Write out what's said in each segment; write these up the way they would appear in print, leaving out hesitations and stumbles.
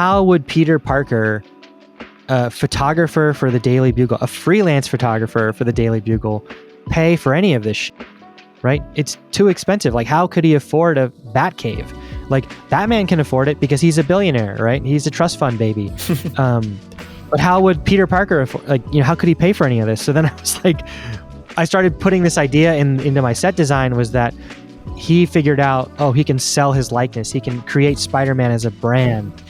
how would Peter Parker, a photographer for the Daily Bugle, a freelance photographer for the Daily Bugle, pay for any of this shit, right? It's too expensive. Like, how could he afford a Batcave? Like, Batman can afford it because he's a billionaire, right? He's a trust fund baby. But how would Peter Parker afford, like, you know, how could he pay for any of this? So then I was like, I started putting this idea into my set design, was that he figured out, oh, he can sell his likeness. He can create Spider-Man as a brand.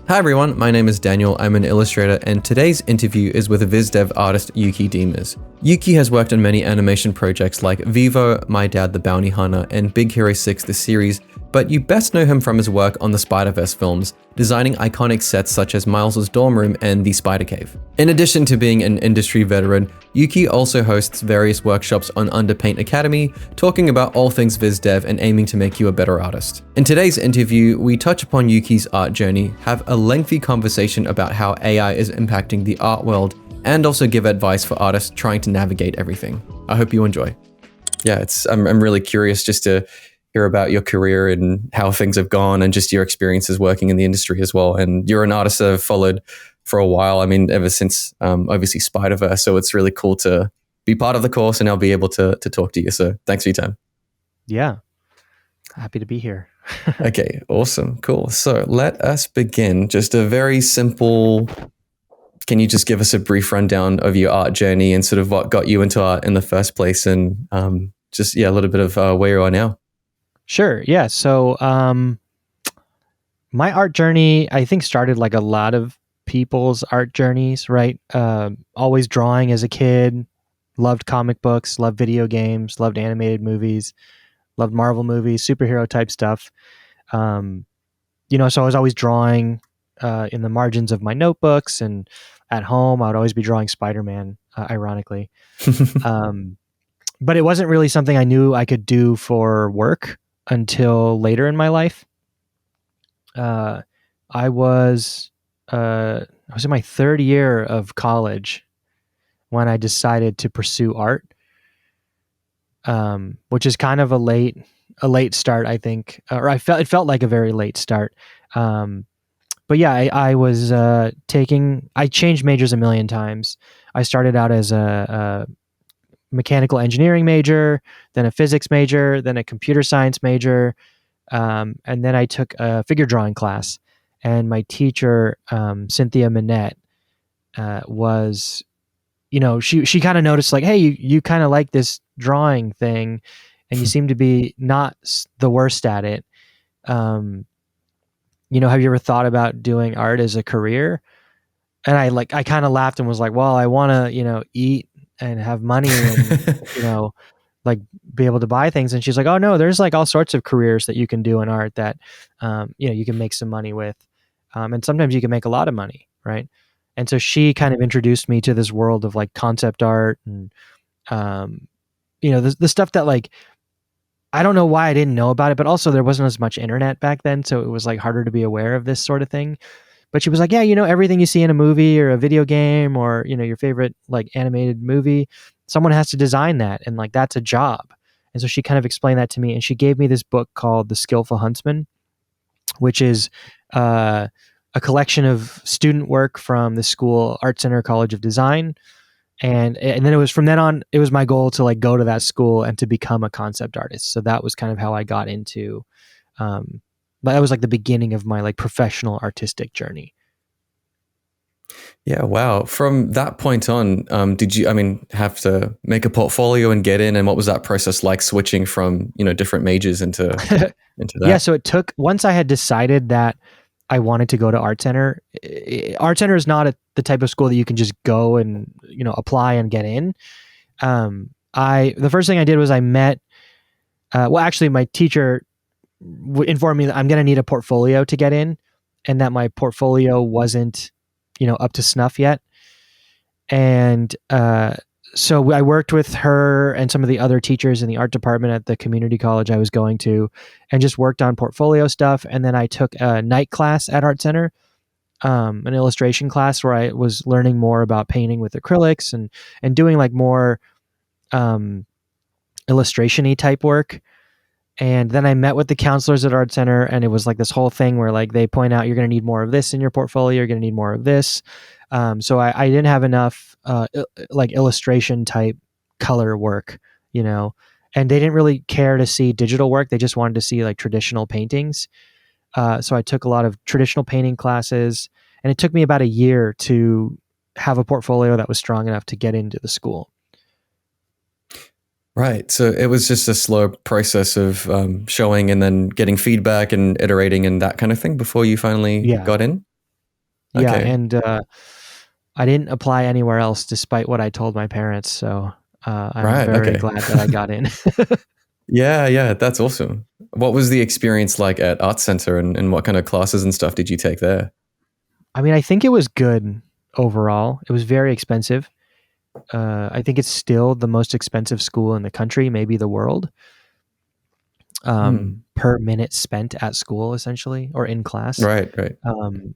Hi everyone, my name is Daniel, I'm an illustrator, and today's interview is with VisDev artist Yuhki Demers. Yuhki has worked on many animation projects like Vivo, My Dad the Bounty Hunter, and Big Hero 6 the series, but you best know him from his work on the Spiderverse films, designing iconic sets such as Miles' dorm room and the Spidercave. In addition to being an industry veteran, Yuhki also hosts various workshops on Underpaint Academy, talking about all things VisDev and aiming to make you a better artist. In today's interview, we touch upon Yuhki's art journey, have a lengthy conversation about how AI is impacting the art world, and also give advice for artists trying to navigate everything. I hope you enjoy. Yeah, I'm really curious just to hear about your career and how things have gone and just your experiences working in the industry as well. And you're an artist that I've followed for a while. I mean, ever since obviously Spiderverse. So it's really cool to be part of the course and I'll be able to talk to you. So thanks for your time. Yeah, happy to be here. Okay, awesome. Cool. So let us begin. Just a very simple, can you just give us a brief rundown of your art journey and sort of what got you into art in the first place, and just a little bit of where you are now? Sure. Yeah. So my art journey, I think, started like a lot of people's art journeys, right? Always drawing as a kid, loved comic books, loved video games, loved animated movies, loved Marvel movies, superhero type stuff. You know, so I was always drawing in the margins of my notebooks, and at home, I would always be drawing Spider-Man, ironically. But it wasn't really something I knew I could do for work until later in my life. I was in my third year of college when I decided to pursue art, which is kind of a late start, I think, or it felt like a very late start. But yeah, I was I changed majors a million times. I started out as a mechanical engineering major, then a physics major, then a computer science major. And then I took a figure drawing class, and my teacher, Cynthia Minette, was, you know, she kind of noticed, like, hey, you kind of like this drawing thing, and you seem to be not the worst at it. You know, have you ever thought about doing art as a career? And I kind of laughed and was like, well, I want to, you know, eat and have money and, you know, like be able to buy things. And she's like, oh no, there's like all sorts of careers that you can do in art that, you know, you can make some money with. And sometimes you can make a lot of money. Right. And so she kind of introduced me to this world of like concept art and, you know, the stuff that, like, I don't know why I didn't know about it, but also there wasn't as much internet back then. So it was like harder to be aware of this sort of thing. But she was like, yeah, you know, everything you see in a movie or a video game or, you know, your favorite like animated movie, someone has to design that. And like, that's a job. And so she kind of explained that to me. And she gave me this book called The Skillful Huntsman, which is a collection of student work from the school Art Center College of Design. And then it was from then on, it was my goal to like go to that school and to become a concept artist. So that was kind of how I got into, that was like the beginning of my like professional artistic journey. Yeah, wow. From that point on, did you, have to make a portfolio and get in? And what was that process like, switching from, you know, different majors into that? Yeah, so it took, once I had decided that I wanted to go to Art Center. Art Center is not the type of school that you can just go and, you know, apply and get in. The first thing I did was I met, actually my teacher informed me that I'm going to need a portfolio to get in, and that my portfolio wasn't, you know, up to snuff yet. And so I worked with her and some of the other teachers in the art department at the community college I was going to, and just worked on portfolio stuff. And then I took a night class at Art Center, an illustration class where I was learning more about painting with acrylics and doing like more illustration-y type work. And then I met with the counselors at Art Center, and it was like this whole thing where like they point out you're going to need more of this in your portfolio, you're going to need more of this. So I didn't have enough like illustration type color work, you know, and they didn't really care to see digital work. They just wanted to see like traditional paintings. So I took a lot of traditional painting classes, and it took me about a year to have a portfolio that was strong enough to get into the school. Right. So it was just a slow process of showing and then getting feedback and iterating and that kind of thing before you finally Yeah. got in. Yeah. Okay. And I didn't apply anywhere else despite what I told my parents. So I'm Right. very Okay. glad that I got in. Yeah. Yeah. That's awesome. What was the experience like at Art Center, and what kind of classes and stuff did you take there? I mean, I think it was good overall. It was very expensive. I think it's still the most expensive school in the country, maybe the world, Hmm. per minute spent at school, essentially, or in class. Right. Right. Um,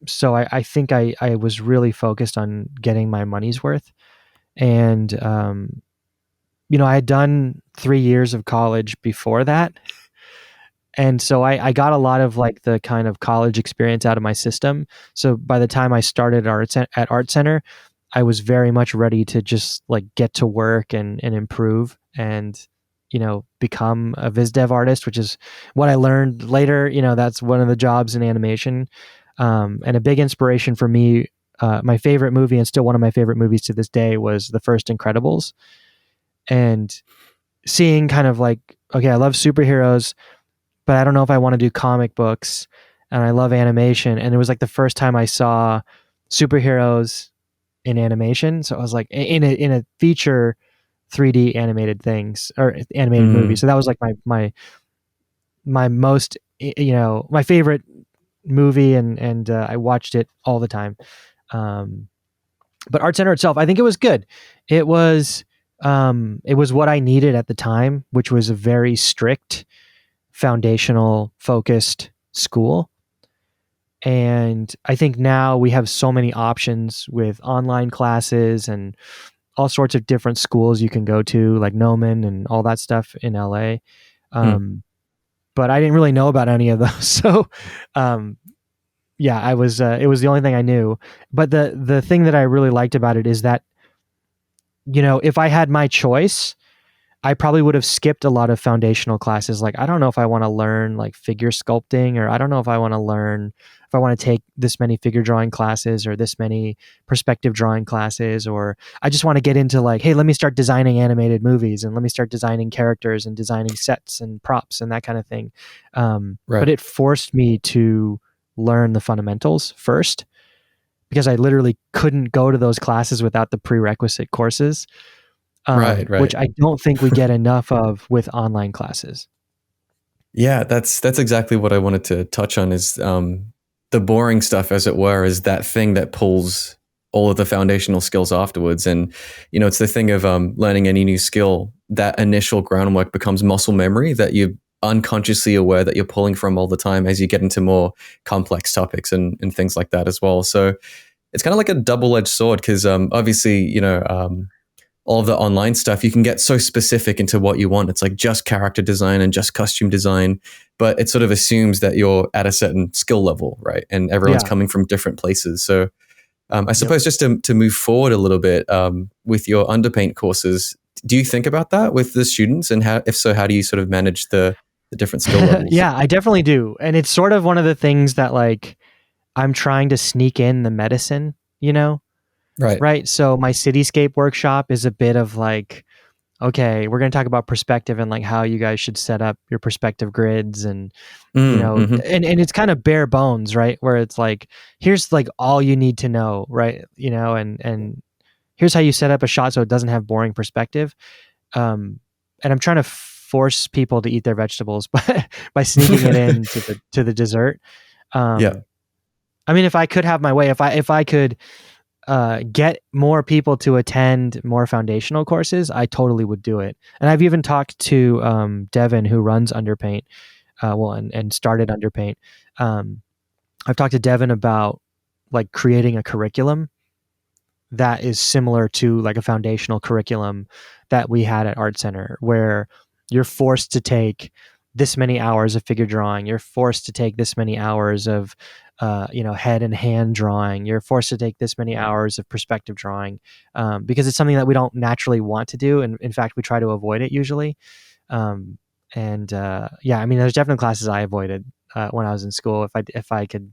so I think I was really focused on getting my money's worth. And, I had done 3 years of college before that. And so I got a lot of like the kind of college experience out of my system. So by the time I started at Art Center, I was very much ready to just like get to work and improve and, become a VisDev artist, which is what I learned later. That's one of the jobs in animation. And a big inspiration for me, my favorite movie and still one of my favorite movies to this day was the first Incredibles. And seeing kind of like, okay, I love superheroes, but I don't know if I want to do comic books, and I love animation. And it was like the first time I saw superheroes in animation. So I was like in a feature 3D animated things or animated movie. Mm. So that was like my most, my favorite movie. And I watched it all the time. But Art Center itself, I think it was good. It was what I needed at the time, which was a very strict foundational focused school. And I think now we have so many options with online classes and all sorts of different schools you can go to, like Noman and all that stuff in LA. Hmm. But I didn't really know about any of those. So, yeah, it was the only thing I knew. But the thing that I really liked about it is that, if I had my choice, I probably would have skipped a lot of foundational classes. Like, I don't know if I want to learn like figure sculpting, or I don't know if I want to learn, if I want to take this many figure drawing classes or this many perspective drawing classes, or I just want to get into like, hey, let me start designing animated movies and let me start designing characters and designing sets and props and that kind of thing. But Right. it forced me to learn the fundamentals first because I literally couldn't go to those classes without the prerequisite courses, Right. which Right. I don't think we get enough of with online classes. Yeah, that's exactly what I wanted to touch on is the boring stuff, as it were, is that thing that pulls all of the foundational skills afterwards. And, it's the thing of learning any new skill, that initial groundwork becomes muscle memory that you're unconsciously aware that you're pulling from all the time as you get into more complex topics and things like that as well. So it's kind of like a double-edged sword because obviously, all of the online stuff, you can get so specific into what you want. It's like just character design and just costume design, but it sort of assumes that you're at a certain skill level, right? And everyone's Yeah. coming from different places. So I Yep. suppose just to move forward a little bit with your underpaint courses, do you think about that with the students? And if so, how do you sort of manage the different skill levels? Yeah, I definitely do. And it's sort of one of the things that like I'm trying to sneak in the medicine, Right. right? So my cityscape workshop is a bit of like, okay, we're going to talk about perspective and like how you guys should set up your perspective grids and Mm-hmm. and it's kind of bare bones, right? Where it's like, here's like all you need to know, right? And here's how you set up a shot so it doesn't have boring perspective. And I'm trying to force people to eat their vegetables by sneaking it in to the dessert. Yeah. I mean, if I could have my way, if I could get more people to attend more foundational courses, I totally would do it. And I've even talked to Devin, who runs Underpaint, and started Underpaint. I've talked to Devin about like creating a curriculum that is similar to like a foundational curriculum that we had at Art Center, where you're forced to take this many hours of figure drawing. You're forced to take this many hours of head and hand drawing. You're forced to take this many hours of perspective drawing, because it's something that we don't naturally want to do, and in fact we try to avoid it usually. Yeah, I mean, there's definitely classes I avoided when I was in school if I could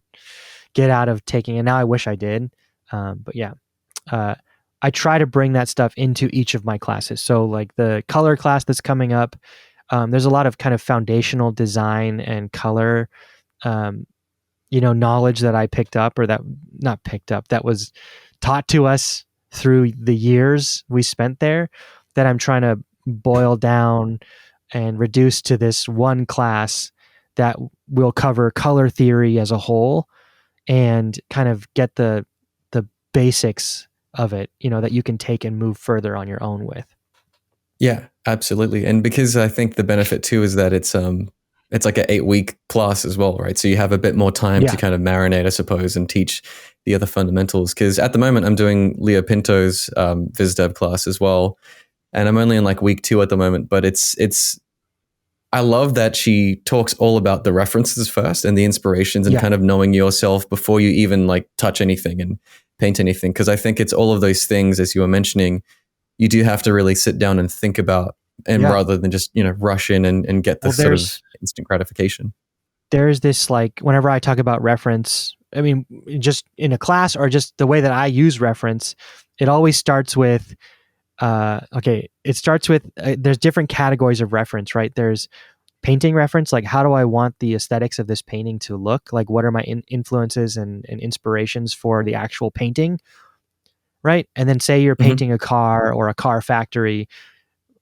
get out of taking it. Now I wish I did, but yeah. I try to bring that stuff into each of my classes. So like the color class that's coming up, there's a lot of kind of foundational design and color, knowledge that I picked up, or that not picked up, that was taught to us through the years we spent there, that I'm trying to boil down and reduce to this one class that will cover color theory as a whole and kind of get the basics of it, that you can take and move further on your own with. Yeah, absolutely. And because I think the benefit too is that it's like an 8-week class as well, right? So you have a bit more time to kind of marinate, I suppose, and teach the other fundamentals. Because at the moment I'm doing Leo Pinto's VisDev class as well, and I'm only in like week 2 at the moment. But it's I love that she talks all about the references first and the inspirations and kind of knowing yourself before you even like touch anything and paint anything. Because I think it's all of those things, as you were mentioning, you do have to really sit down and think about, and rather than just, rush in and get this sort of instant gratification. There's this, like, whenever I talk about reference, I mean, just in a class or just the way that I use reference, it always starts with, there's different categories of reference, right? There's painting reference, like how do I want the aesthetics of this painting to look? Like what are my influences and inspirations for the actual painting, right? And then say you're painting a car or a car factory,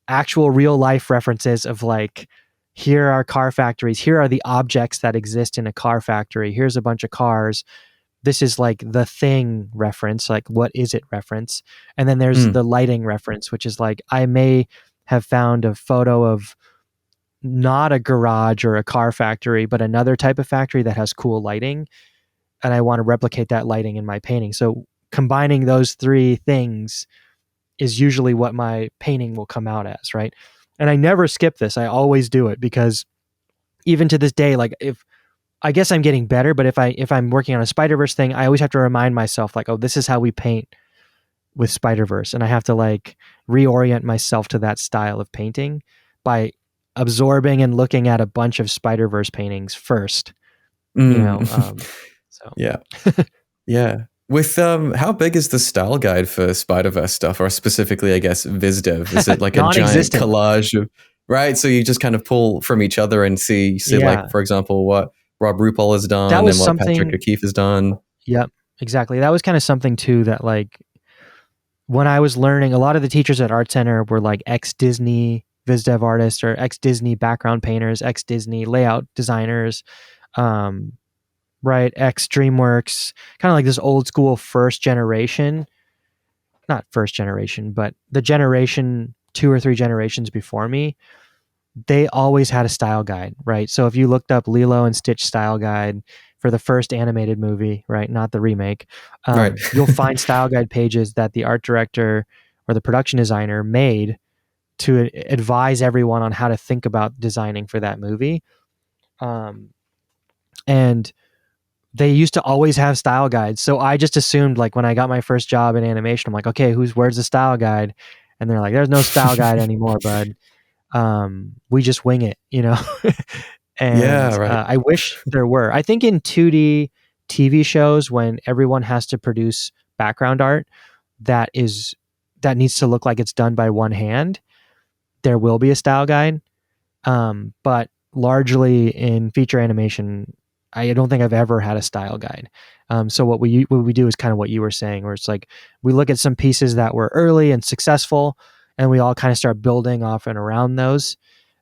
actual real life references of like, here are car factories, here are the objects that exist in a car factory, here's a bunch of cars, this is like the thing reference, like what is it reference. And then there's the lighting reference, which is like, I may have found a photo of not a garage or a car factory, but another type of factory that has cool lighting, and I want to replicate that lighting in my painting. So combining those 3 things is usually what my painting will come out as, right? And I never skip this. I always do it, because even to this day, like, if I guess I'm getting better, but if I'm working on a Spiderverse thing, I always have to remind myself, like, oh, this is how we paint with Spiderverse, and I have to like reorient myself to that style of painting by absorbing and looking at a bunch of Spiderverse paintings first. So yeah. Yeah. With how big is the style guide for Spiderverse stuff, or specifically, I guess, VisDev? Is it like a giant collage of, right? So you just kind of pull from each other and see like, for example, what Rob RuPaul has done and what Patrick O'Keefe has done. Yep, exactly. That was kind of something too that, like, when I was learning, a lot of the teachers at Art Center were like ex-Disney VisDev artists or ex-Disney background painters, ex-Disney layout designers, right? Ex-DreamWorks, kind of like this old school first generation, not first generation, but the generation 2 or 3 generations before me. They always had a style guide, right? So if you looked up Lilo and Stitch style guide for the first animated movie, right, not the remake, right. You'll find style guide pages that the art director or the production designer made to advise everyone on how to think about designing for that movie. And they used to always have style guides. So I just assumed, like, when I got my first job in animation, I'm like, okay, where's the style guide? And they're like, there's no style guide anymore, bud. We just wing it, And I wish there were. I think in 2D TV shows, when everyone has to produce background art that needs to look like it's done by one hand, there will be a style guide. But largely in feature animation, I don't think I've ever had a style guide. So what we do is kind of what you were saying, where it's like we look at some pieces that were early and successful, and we all kind of start building off and around those.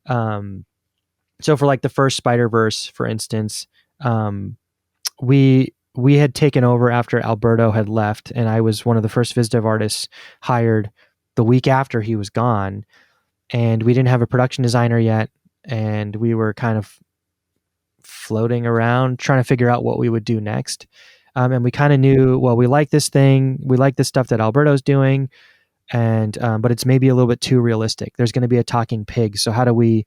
So for like the first Spiderverse, for instance, we had taken over after Alberto had left, and I was one of the first VisDev artists hired the week after he was gone, and we didn't have a production designer yet, and we were kind of floating around trying to figure out what we would do next. And we kind of knew, well, we like this thing, we like this stuff that Alberto's doing, and but it's maybe a little bit too realistic. There's going to be a talking pig, so how do we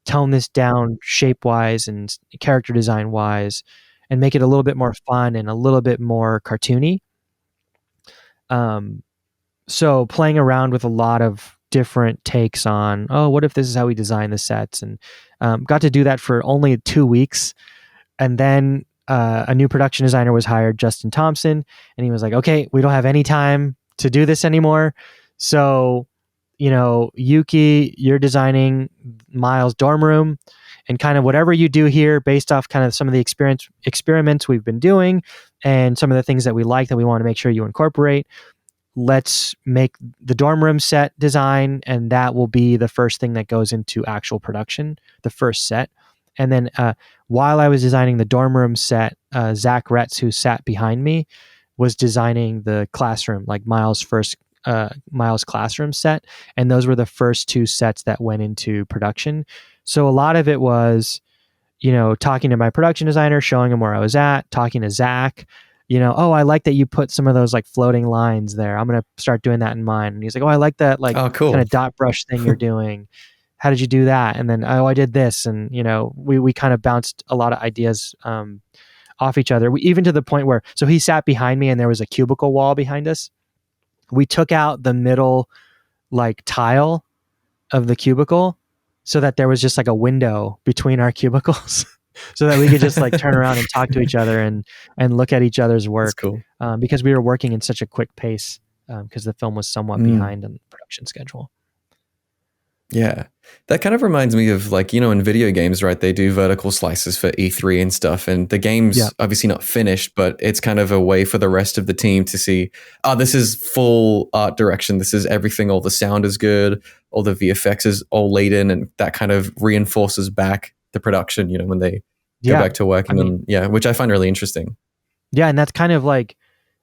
tone this down shape wise and character design wise, and make it a little bit more fun and a little bit more cartoony? So playing around with a lot of different takes on, oh, what if this is how we design the sets, and got to do that for only 2 weeks. And then a new production designer was hired, Justin Thompson, and he was like, okay, we don't have any time to do this anymore. So, Yuki, you're designing Miles' dorm room, and kind of whatever you do here based off kind of some of the experiments we've been doing and some of the things that we like that we want to make sure you incorporate. Let's make the dorm room set design, and that will be the first thing that goes into actual production, the first set. And then while I was designing the dorm room set, Zach Retz, who sat behind me, was designing the classroom, like Miles' classroom set. And those were the first 2 sets that went into production. So a lot of it was, talking to my production designer, showing him where I was at, talking to Zach, oh, I like that you put some of those like floating lines there. I'm going to start doing that in mine. And he's like, oh, I like that like Oh, cool. kind of dot brush thing you're doing. How did you do that? And then, oh, I did this. And, we kind of bounced a lot of ideas off each other. Even to the point where, so he sat behind me and there was a cubicle wall behind us. We took out the middle like tile of the cubicle so that there was just like a window between our cubicles so that we could just like turn around and talk to each other and look at each other's work. That's cool. Because we were working in such a quick pace because the film was somewhat behind on the production schedule. Yeah. That kind of reminds me of like, in video games, right? They do vertical slices for E3 and stuff. And the game's obviously not finished, but it's kind of a way for the rest of the team to see, oh, this is full art direction. This is everything. All the sound is good. All the VFX is all laid in. And that kind of reinforces back the production, when they go back to working on, which I find really interesting. Yeah. And that's kind of like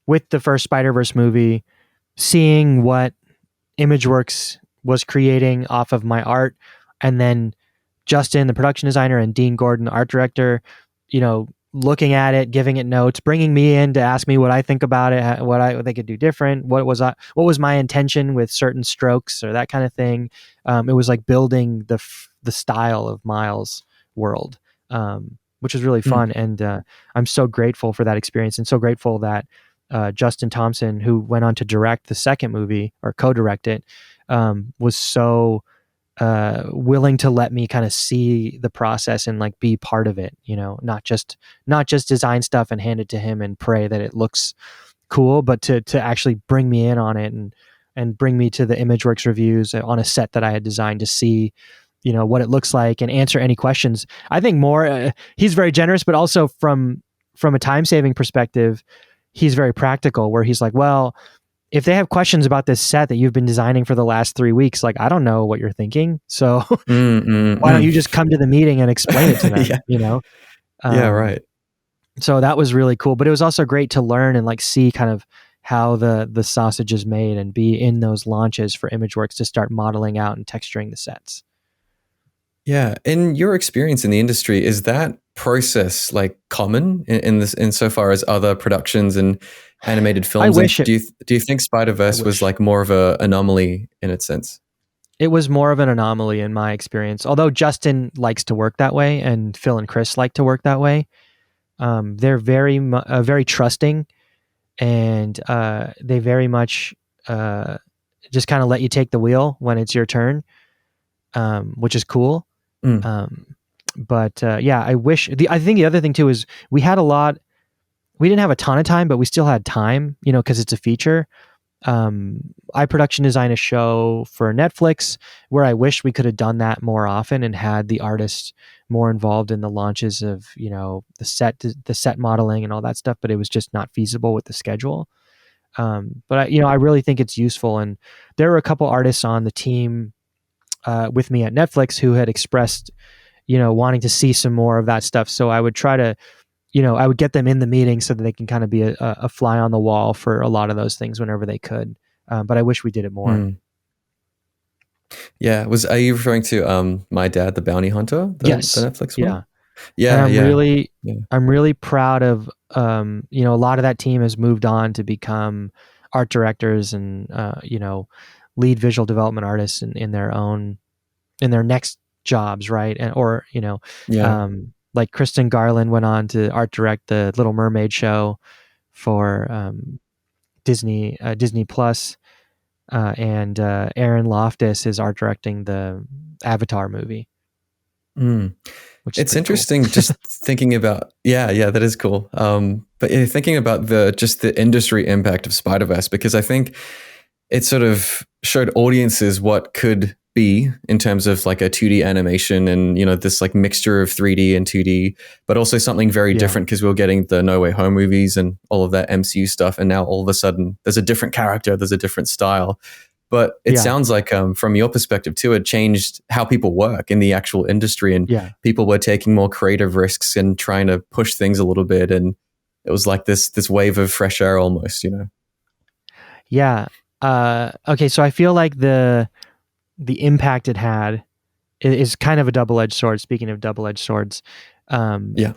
with the first Spider-Verse movie, seeing what ImageWorks was creating off of my art, and then Justin, the production designer, and Dean Gordon, the art director, looking at it, giving it notes, bringing me in to ask me what I think about it, what they could do different, what was my intention with certain strokes or that kind of thing. It was like building the style of Miles' world, which was really fun, and I'm so grateful for that experience, and so grateful that Justin Thompson, who went on to direct the second movie or co-direct it, was so willing to let me kind of see the process and like be part of it, not just design stuff and hand it to him and pray that it looks cool, but to actually bring me in on it and bring me to the ImageWorks reviews on a set that I had designed to see, what it looks like and answer any questions. I think more, he's very generous, but also from a time saving perspective, he's very practical, where he's like, well, if they have questions about this set that you've been designing for the last 3 weeks, like, I don't know what you're thinking. So why don't you just come to the meeting and explain it to them, yeah, right. So that was really cool, but it was also great to learn and like see kind of how the sausage is made and be in those launches for ImageWorks to start modeling out and texturing the sets. Yeah. In your experience in the industry, is that process like common in this, insofar as other productions and animated films? Do you think Spider-Verse was like more of a anomaly in its sense? It was more of an anomaly in my experience. Although Justin likes to work that way and Phil and Chris like to work that way. They're very trusting, and they very much just kind of let you take the wheel when it's your turn, which is cool. But I think the other thing too is we didn't have a ton of time, but we still had time, because it's a feature. I production design a show for Netflix where I wish we could have done that more often and had the artists more involved in the launches of, the set modeling and all that stuff, but it was just not feasible with the schedule. But I really think it's useful. And there were a couple artists on the team with me at Netflix who had expressed, wanting to see some more of that stuff. So I would try to, I would get them in the meeting so that they can kind of be a fly on the wall for a lot of those things whenever they could. But I wish we did it more. Yeah. Are you referring to My Dad, the Bounty Hunter? Yes. The Netflix one? Yeah. And I'm really proud of, a lot of that team has moved on to become art directors and, lead visual development artists in their next jobs, right? And or Yeah. like Kristen Garland went on to art direct the Little Mermaid show for Disney Plus, and Aaron Loftus is art directing the Avatar movie, Mm. which is It's pretty cool. interesting just thinking about, yeah, that is cool. But yeah, thinking about the industry impact of Spider-Verse, because I think it sort of showed audiences what could be in terms of like a 2D animation and, this like mixture of 3D and 2D, but also something very Yeah, different because we were getting the No Way Home movies and all of that MCU stuff. And now all of a sudden there's a different character, there's a different style. But it yeah, sounds like from your perspective too, it changed how people work in the actual industry, and yeah, people were taking more creative risks and trying to push things a little bit. And it was like this wave of fresh air almost. yeah. Okay, so I feel like the impact it had is kind of a double-edged sword. Speaking of double-edged swords, Yeah.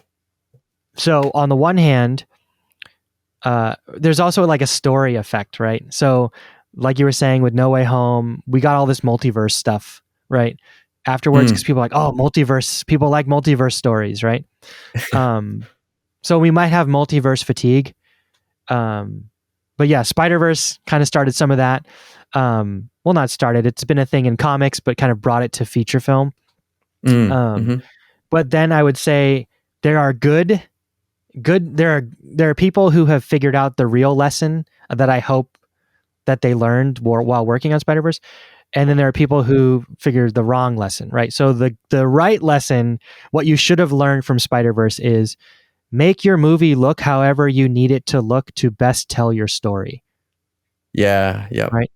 so on the one hand, there's also like a story effect, right? So, like you were saying with No Way Home, we got all this multiverse stuff, right? Afterwards, because people are like, oh, multiverse. People like multiverse stories, right? So we might have multiverse fatigue. But yeah, Spider-Verse kind of started some of that. Well, not started. It's been a thing in comics, but kind of brought it to feature film. Mm-hmm. But then I would say there are there are people who have figured out the real lesson that I hope that they learned while working on Spider-Verse. And then there are people who figured the wrong lesson, right? So the right lesson, what you should have learned from Spider-Verse is make your movie look however you need it to look to best tell your story. Yeah. Yep. Right.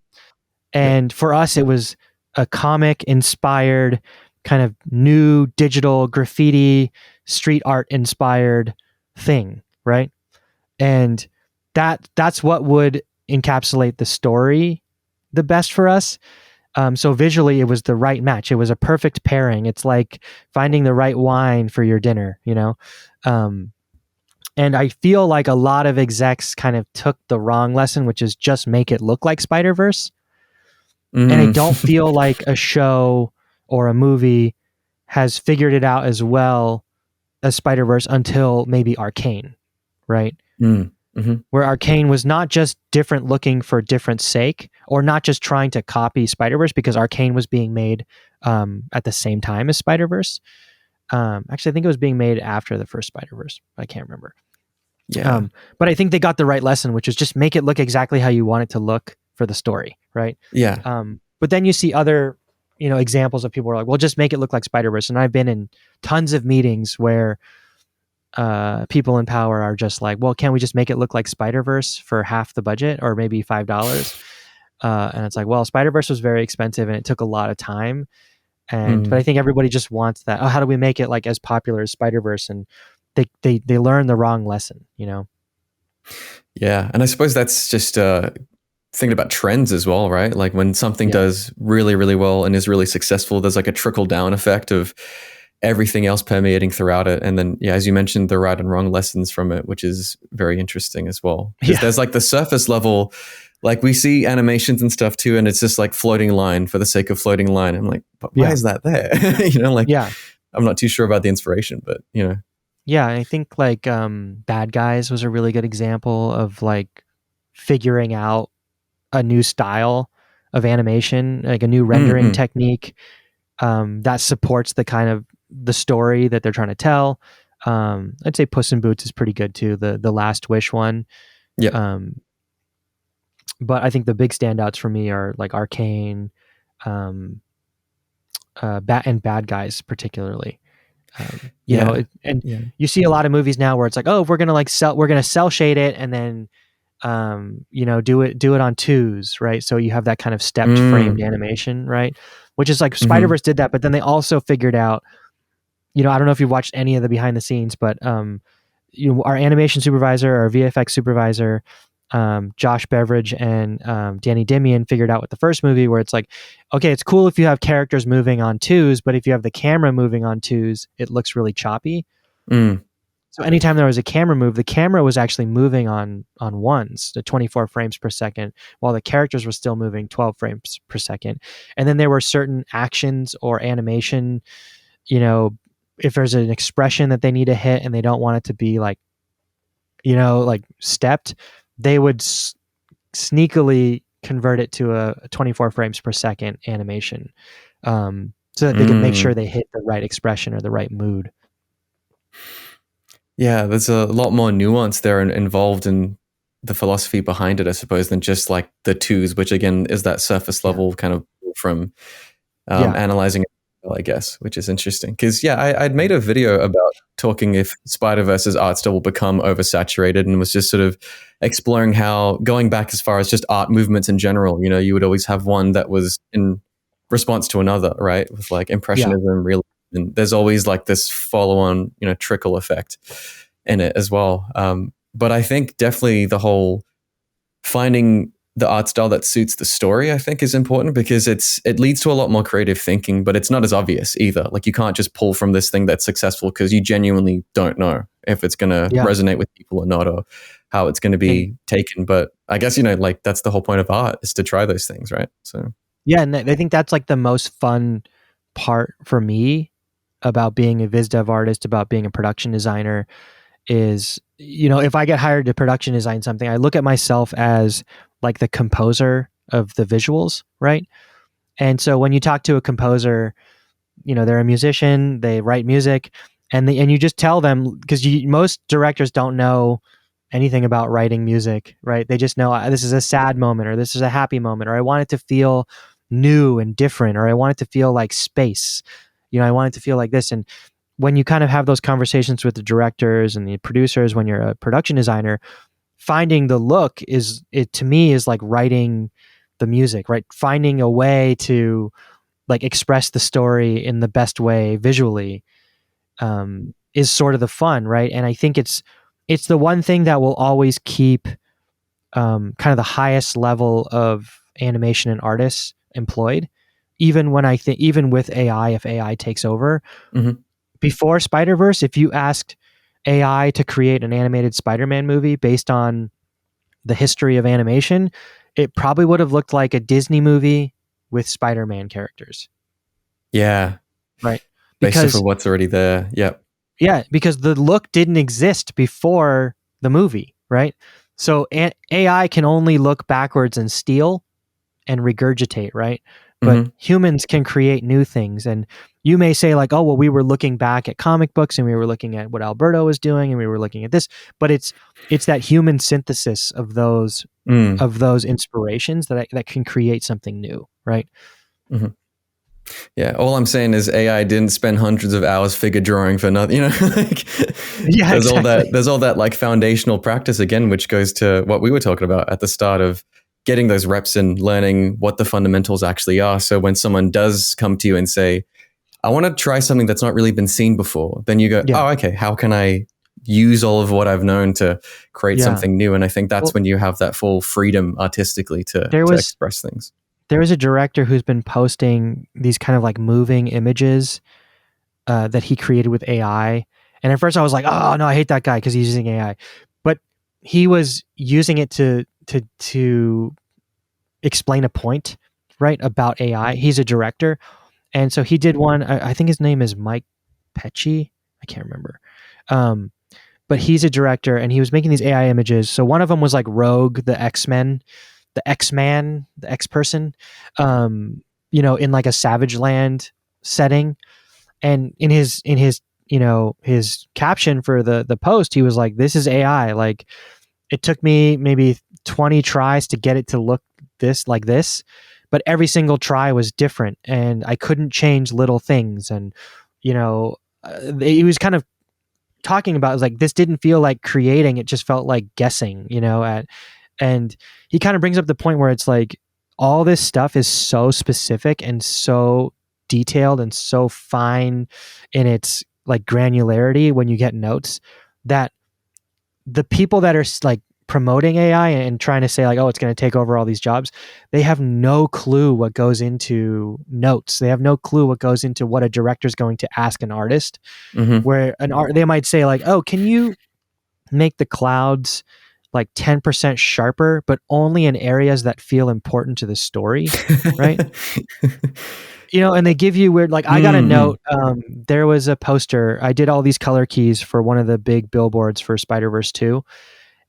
Yep. And for us, it was a comic inspired kind of new digital graffiti, street art inspired thing. Right. And that's what would encapsulate the story the best for us. So visually, it was the right match. It was a perfect pairing. It's like finding the right wine for your dinner, and I feel like a lot of execs kind of took the wrong lesson, which is just make it look like Spider-Verse. And I don't feel like a show or a movie has figured it out as well as Spider-Verse until maybe Arcane, right? Mm-hmm. Where Arcane was not just different looking for different sake, or not just trying to copy Spider-Verse, because Arcane was being made at the same time as Spider-Verse. Actually, I think it was being made after the first Spider-Verse. I can't remember. Yeah. But I think they got the right lesson, which is just make it look exactly how you want it to look for the story, right? Yeah. But then you see other, examples of people who are like, well, just make it look like Spider-Verse. And I've been in tons of meetings where people in power are just like, well, can't we just make it look like Spider-Verse for half the budget, or maybe $5? And it's like, well, Spider-Verse was very expensive and it took a lot of time. But I think everybody just wants that. Oh, how do we make it like as popular as Spider-Verse? And they learn the wrong lesson, Yeah. And I suppose that's just thinking about trends as well, right? Like when something does really, really well and is really successful, there's like a trickle down effect of everything else permeating throughout it. And then, as you mentioned, the right and wrong lessons from it, which is very interesting as well. Because there's like the surface level, like we see animations and stuff too, and it's just like floating line for the sake of floating line. I'm like, but why is that there? I'm not too sure about the inspiration, but Yeah, I think like Bad Guys was a really good example of like figuring out a new style of animation, like a new rendering technique that supports the kind of the story that they're trying to tell. I'd say Puss in Boots is pretty good too, the Last Wish one. Yeah. But I think the big standouts for me are like Arcane, and Bad Guys particularly. You see a lot of movies now where it's like, oh, we're gonna cell shade it and then do it on twos, right? So you have that kind of stepped framed animation, right? Which is like Spider-Verse did that, but then they also figured out, I don't know if you've watched any of the behind the scenes, but our animation supervisor, our VFX supervisor, Josh Beveridge and Danny Dimian figured out with the first movie where it's like, okay, it's cool if you have characters moving on twos, but if you have the camera moving on twos, it looks really choppy. So anytime there was a camera move, the camera was actually moving on ones, the 24 frames per second, while the characters were still moving 12 frames per second. And then there were certain actions or animation, you know, if there's an expression that they need to hit and they don't want it to be like, like stepped, they would sneakily convert it to a 24 frames per second animation, so that they can make sure they hit the right expression or the right mood. Yeah, there's a lot more nuance there and involved in the philosophy behind it, I suppose, than just like the twos, which again is that surface level kind of from analyzing it, I guess, which is interesting. Because I'd made a video about talking if Spiderverse's art style will become oversaturated, and was just sort of exploring how, going back as far as just art movements in general, you would always have one that was in response to another, right? With like impressionism, realism, and there's always like this follow-on, trickle effect in it as well. But I think definitely the whole finding the art style that suits the story, I think, is important, because it leads to a lot more creative thinking, but it's not as obvious either. Like, you can't just pull from this thing that's successful because you genuinely don't know if it's going to resonate with people or not, or how it's going to be taken. But I guess, like, that's the whole point of art, is to try those things, right? So yeah, and I think that's like the most fun part for me about being a VisDev artist, about being a production designer, is, if I get hired to production design something, I look at myself as like the composer of the visuals, right? And so when you talk to a composer, they're a musician, they write music, and you just tell them, because most directors don't know anything about writing music, right? They just know, this is a sad moment, or this is a happy moment, or I want it to feel new and different, or I want it to feel like space. I want it to feel like this. And when you kind of have those conversations with the directors and the producers, when you're a production designer, finding the look to me is like writing the music, right? Finding a way to like express the story in the best way visually, is sort of the fun, right? And I think it's the one thing that will always keep kind of the highest level of animation and artists employed, even with AI, if AI takes over. Before Spider-Verse, if you asked AI to create an animated Spider-Man movie based on the history of animation, it probably would have looked like a Disney movie with Spider-Man characters. Yeah. Right. Based off of what's already there. Yep. Yeah, because the look didn't exist before the movie, right? So AI can only look backwards and steal and regurgitate, right? But humans can create new things. And you may say like, oh, well, we were looking back at comic books and we were looking at what Alberto was doing and we were looking at this, but it's that human synthesis of those inspirations that can create something new, right? Yeah, all I'm saying is AI didn't spend hundreds of hours figure drawing for nothing. Like, there's exactly. all that like foundational practice again, which goes to what we were talking about at the start of getting those reps and learning what the fundamentals actually are. So when someone does come to you and say, I want to try something that's not really been seen before, then you go, oh, okay, how can I use all of what I've known to create something new? And I think that's when you have that full freedom artistically to express things. There is a director who's been posting these kind of like moving images that he created with AI. And at first I was like, oh no, I hate that guy because he's using AI. But he was using it to explain a point, right, about AI. He's a director. And so he did one, I think his name is Mike Pecci. I can't remember. But he's a director and he was making these AI images. So one of them was like Rogue, the X-Men, the X-Man, the X-person, in like a Savage Land setting. And in his his caption for the post, he was like, this is AI. Like, it took me maybe 20 tries to get it to look like this, but every single try was different and I couldn't change little things. And, he was kind of talking about, like, this didn't feel like creating, it just felt like guessing, and he kind of brings up the point where it's like, all this stuff is so specific and so detailed and so fine in its like granularity when you get notes, that the people that are like promoting AI and trying to say like, oh, it's going to take over all these jobs, they have no clue what goes into notes. They have no clue what goes into what a director's going to ask an artist. Mm-hmm. Where they might say like, oh, can you make the clouds like 10% sharper, but only in areas that feel important to the story, right? And they give you weird, like I got a Mm-hmm. note. There was a poster. I did all these color keys for one of the big billboards for Spiderverse 2.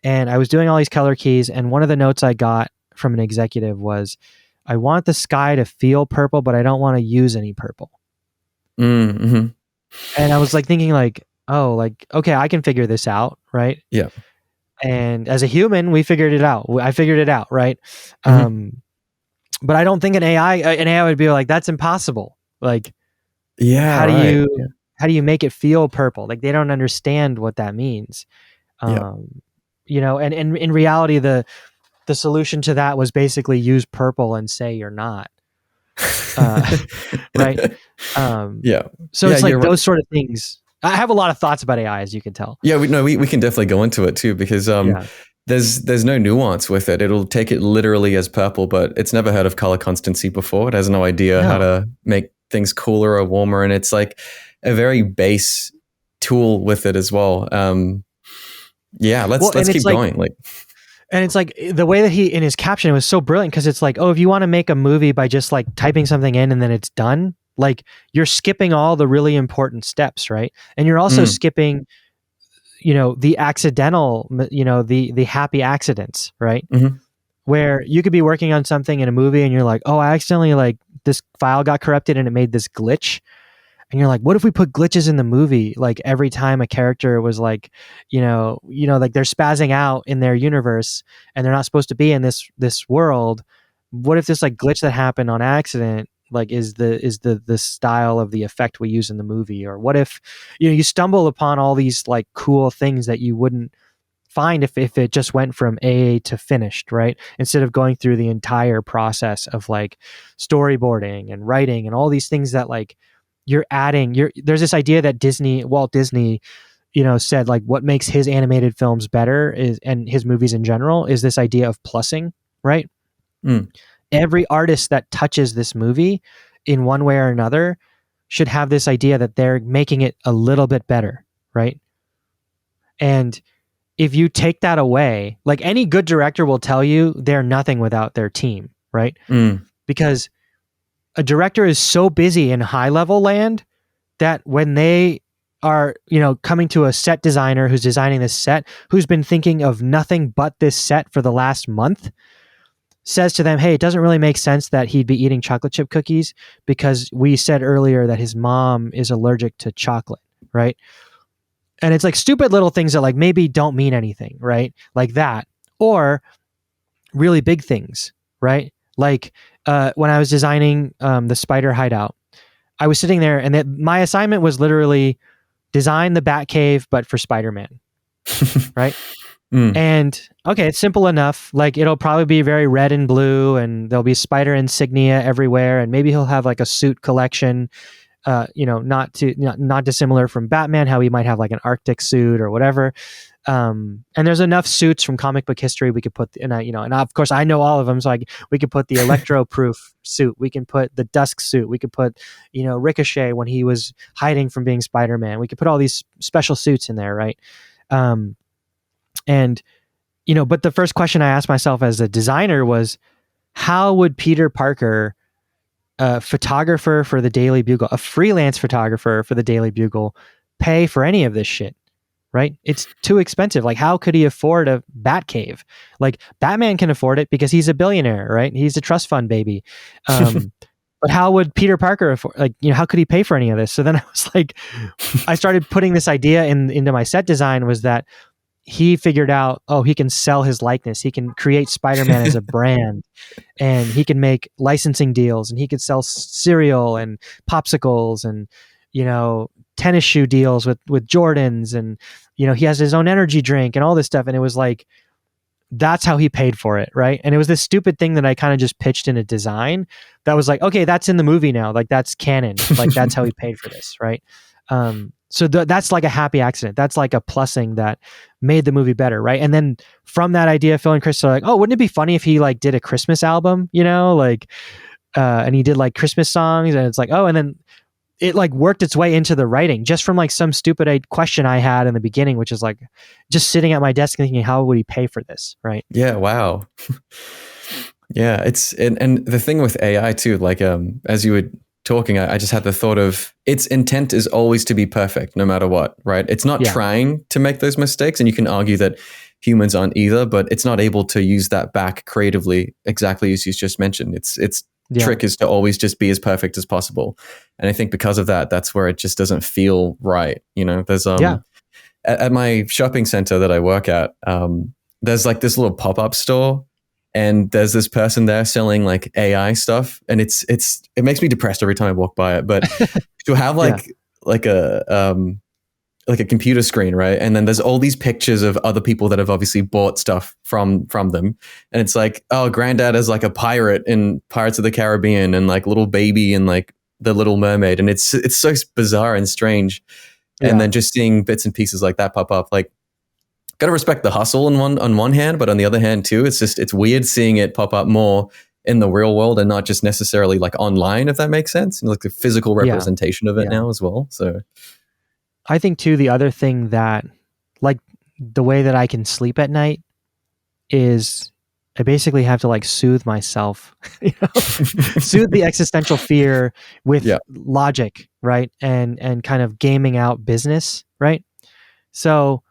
And I was doing all these color keys. And one of the notes I got from an executive was, I want the sky to feel purple, but I don't want to use any purple. Mm-hmm. And I was like thinking like, oh, like, okay, I can figure this out. Right. Yeah. And as a human, we figured it out. I figured it out. Right. Mm-hmm. But I don't think an AI would be like, that's impossible. Like, Yeah, how do right. you, how do you make it feel purple? Like they don't understand what that means. Yeah. And in reality, the solution to that was basically use purple and say you're not. Right. Yeah. So Yeah, it's like you're right. those sort of things. I have a lot of thoughts about AI, as you can tell. Yeah, we can definitely go into it too, because Yeah. there's no nuance with it. It'll take it literally as purple, but it's never heard of color constancy before. It has no idea how No. to make things cooler or warmer, and it's like a very base tool with it as well. Yeah, let's keep going. And it's like the way that he, in his caption, it was so brilliant because it's like, oh, if you want to make a movie by just like typing something in and then it's done, like you're skipping all the really important steps, right? And you're also skipping, the accidental, the happy accidents, right? Mm-hmm. Where you could be working on something in a movie and you're like, oh, I accidentally like this file got corrupted and it made this glitch. And you're like, what if we put glitches in the movie? Like every time a character was like, like they're spazzing out in their universe and they're not supposed to be in this world. What if this like glitch that happened on accident, like is the style of the effect we use in the movie? Or what if, you stumble upon all these like cool things that you wouldn't find if it just went from A to finished, right? Instead of going through the entire process of like storyboarding and writing and all these things that like, there's this idea that Walt Disney, said like what makes his animated films better and his movies in general is this idea of plussing, right? Mm. Every artist that touches this movie in one way or another should have this idea that they're making it a little bit better, right? And if you take that away, like any good director will tell you, they're nothing without their team, right? Mm. Because a director is so busy in high level land that when they are, coming to a set designer who's designing this set, who's been thinking of nothing but this set for the last month, says to them, hey, it doesn't really make sense that he'd be eating chocolate chip cookies because we said earlier that his mom is allergic to chocolate, right? And it's like stupid little things that like maybe don't mean anything, right? Like that. Or really big things, right? Like when I was designing the spider hideout, I was sitting there and my assignment was literally design the Batcave, but for Spider-Man, right? And okay, it's simple enough. Like it'll probably be very red and blue and there'll be spider insignia everywhere. And maybe he'll have like a suit collection, not dissimilar from Batman, how he might have like an Arctic suit or whatever. And there's enough suits from comic book history we could put, and of course I know all of them, so we could put the Electro-proof suit, we can put the Dusk suit, we could put Ricochet when he was hiding from being Spider-Man. We could put all these special suits in there, right? And but the first question I asked myself as a designer was, how would Peter Parker, a photographer for the Daily Bugle, a freelance photographer for the Daily Bugle, pay for any of this shit? Right? It's too expensive. Like, how could he afford a Batcave? Like, Batman can afford it because he's a billionaire, right? He's a trust fund baby. But how would Peter Parker afford? Like, how could he pay for any of this? So then I was like, I started putting this idea into my set design. Was that he figured out, oh, he can sell his likeness. He can create Spider-Man as a brand, and he can make licensing deals, and he could sell cereal and popsicles and tennis shoe deals with Jordans, and he has his own energy drink and all this stuff. And it was like, that's how he paid for it, right? And it was this stupid thing that I kind of just pitched in a design that was like, okay, that's in the movie now, like that's canon, like that's how he paid for this, right? So that's like a happy accident. That's like a plussing that made the movie better, right? And then from that idea, Phil and Chris are like, oh, wouldn't it be funny if he like did a Christmas album, like, and he did like Christmas songs, and it's like, oh, and then it like worked its way into the writing just from like some stupid question I had in the beginning, which is like just sitting at my desk thinking, how would he pay for this, right? Yeah, wow. Yeah, and the thing with AI too, like as you were talking, I just had the thought of its intent is always to be perfect no matter what, right? It's not trying to make those mistakes, and you can argue that humans aren't either, but it's not able to use that back creatively, exactly as you just mentioned. Its trick is to always just be as perfect as possible. And I think because of that, that's where it just doesn't feel right. There's at my shopping center that I work at, there's like this little pop-up store, and there's this person there selling like AI stuff, and it makes me depressed every time I walk by it. But to have like a computer screen, right? And then there's all these pictures of other people that have obviously bought stuff from them, and it's like, oh, granddad is like a pirate in Pirates of the Caribbean, and like little baby and like the Little Mermaid, and it's so bizarre and strange. And then just seeing bits and pieces like that pop up, like, gotta respect the hustle on one hand, but on the other hand too, it's weird seeing it pop up more in the real world and not just necessarily like online, if that makes sense, and like the physical representation of it now as well. So I think too, the other thing that like the way that I can sleep at night is I basically have to like soothe myself, soothe the existential fear with logic, right? And kind of gaming out business, right? So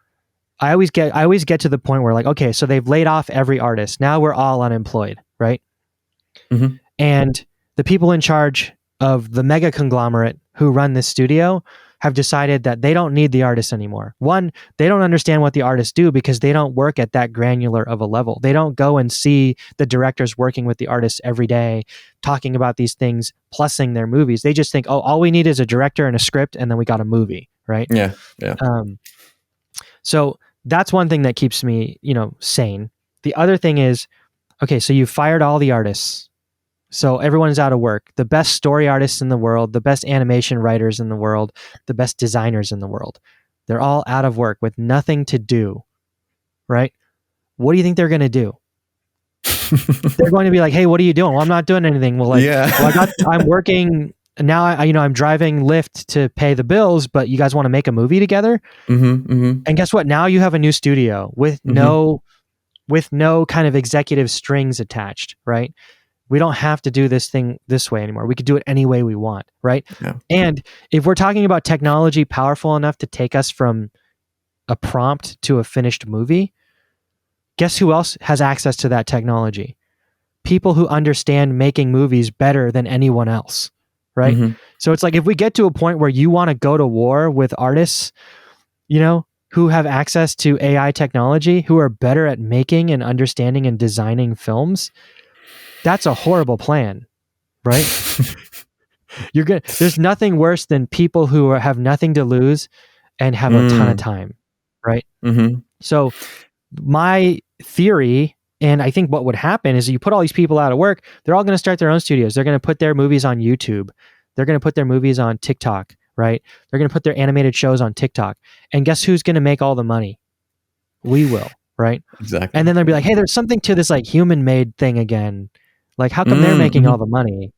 I always get to the point where like, okay, so they've laid off every artist. Now we're all unemployed, right? Mm-hmm. And the people in charge of the mega conglomerate who run this studio have decided that they don't need the artists anymore. One, they don't understand what the artists do because they don't work at that granular of a level. They don't go and see the directors working with the artists every day, talking about these things, plussing their movies. They just think, oh, all we need is a director and a script, and then we got a movie, right? Yeah. So that's one thing that keeps me, sane. The other thing is, okay, so you've fired all the artists. So everyone's out of work. The best story artists in the world, the best animation writers in the world, the best designers in the world. They're all out of work with nothing to do, right? What do you think they're going to do? They're going to be like, hey, what are you doing? Well, I'm not doing anything. Well, I'm working now. I'm driving Lyft to pay the bills, but you guys want to make a movie together? Mm-hmm, mm-hmm. And guess what? Now you have a new studio with no kind of executive strings attached, right? We don't have to do this thing this way anymore. We could do it any way we want, right? Yeah. And if we're talking about technology powerful enough to take us from a prompt to a finished movie, guess who else has access to that technology? People who understand making movies better than anyone else, right? Mm-hmm. So it's like if we get to a point where you want to go to war with artists, who have access to AI technology, who are better at making and understanding and designing films, that's a horrible plan, right? There's nothing worse than people who have nothing to lose and have a ton of time, right? Mm-hmm. So my theory, and I think what would happen is you put all these people out of work, they're all going to start their own studios. They're going to put their movies on YouTube. They're going to put their movies on TikTok, right? They're going to put their animated shows on TikTok. And guess who's going to make all the money? We will, right? Exactly. And then they'll be like, hey, there's something to this like human-made thing again. Like, how come they're making all the money?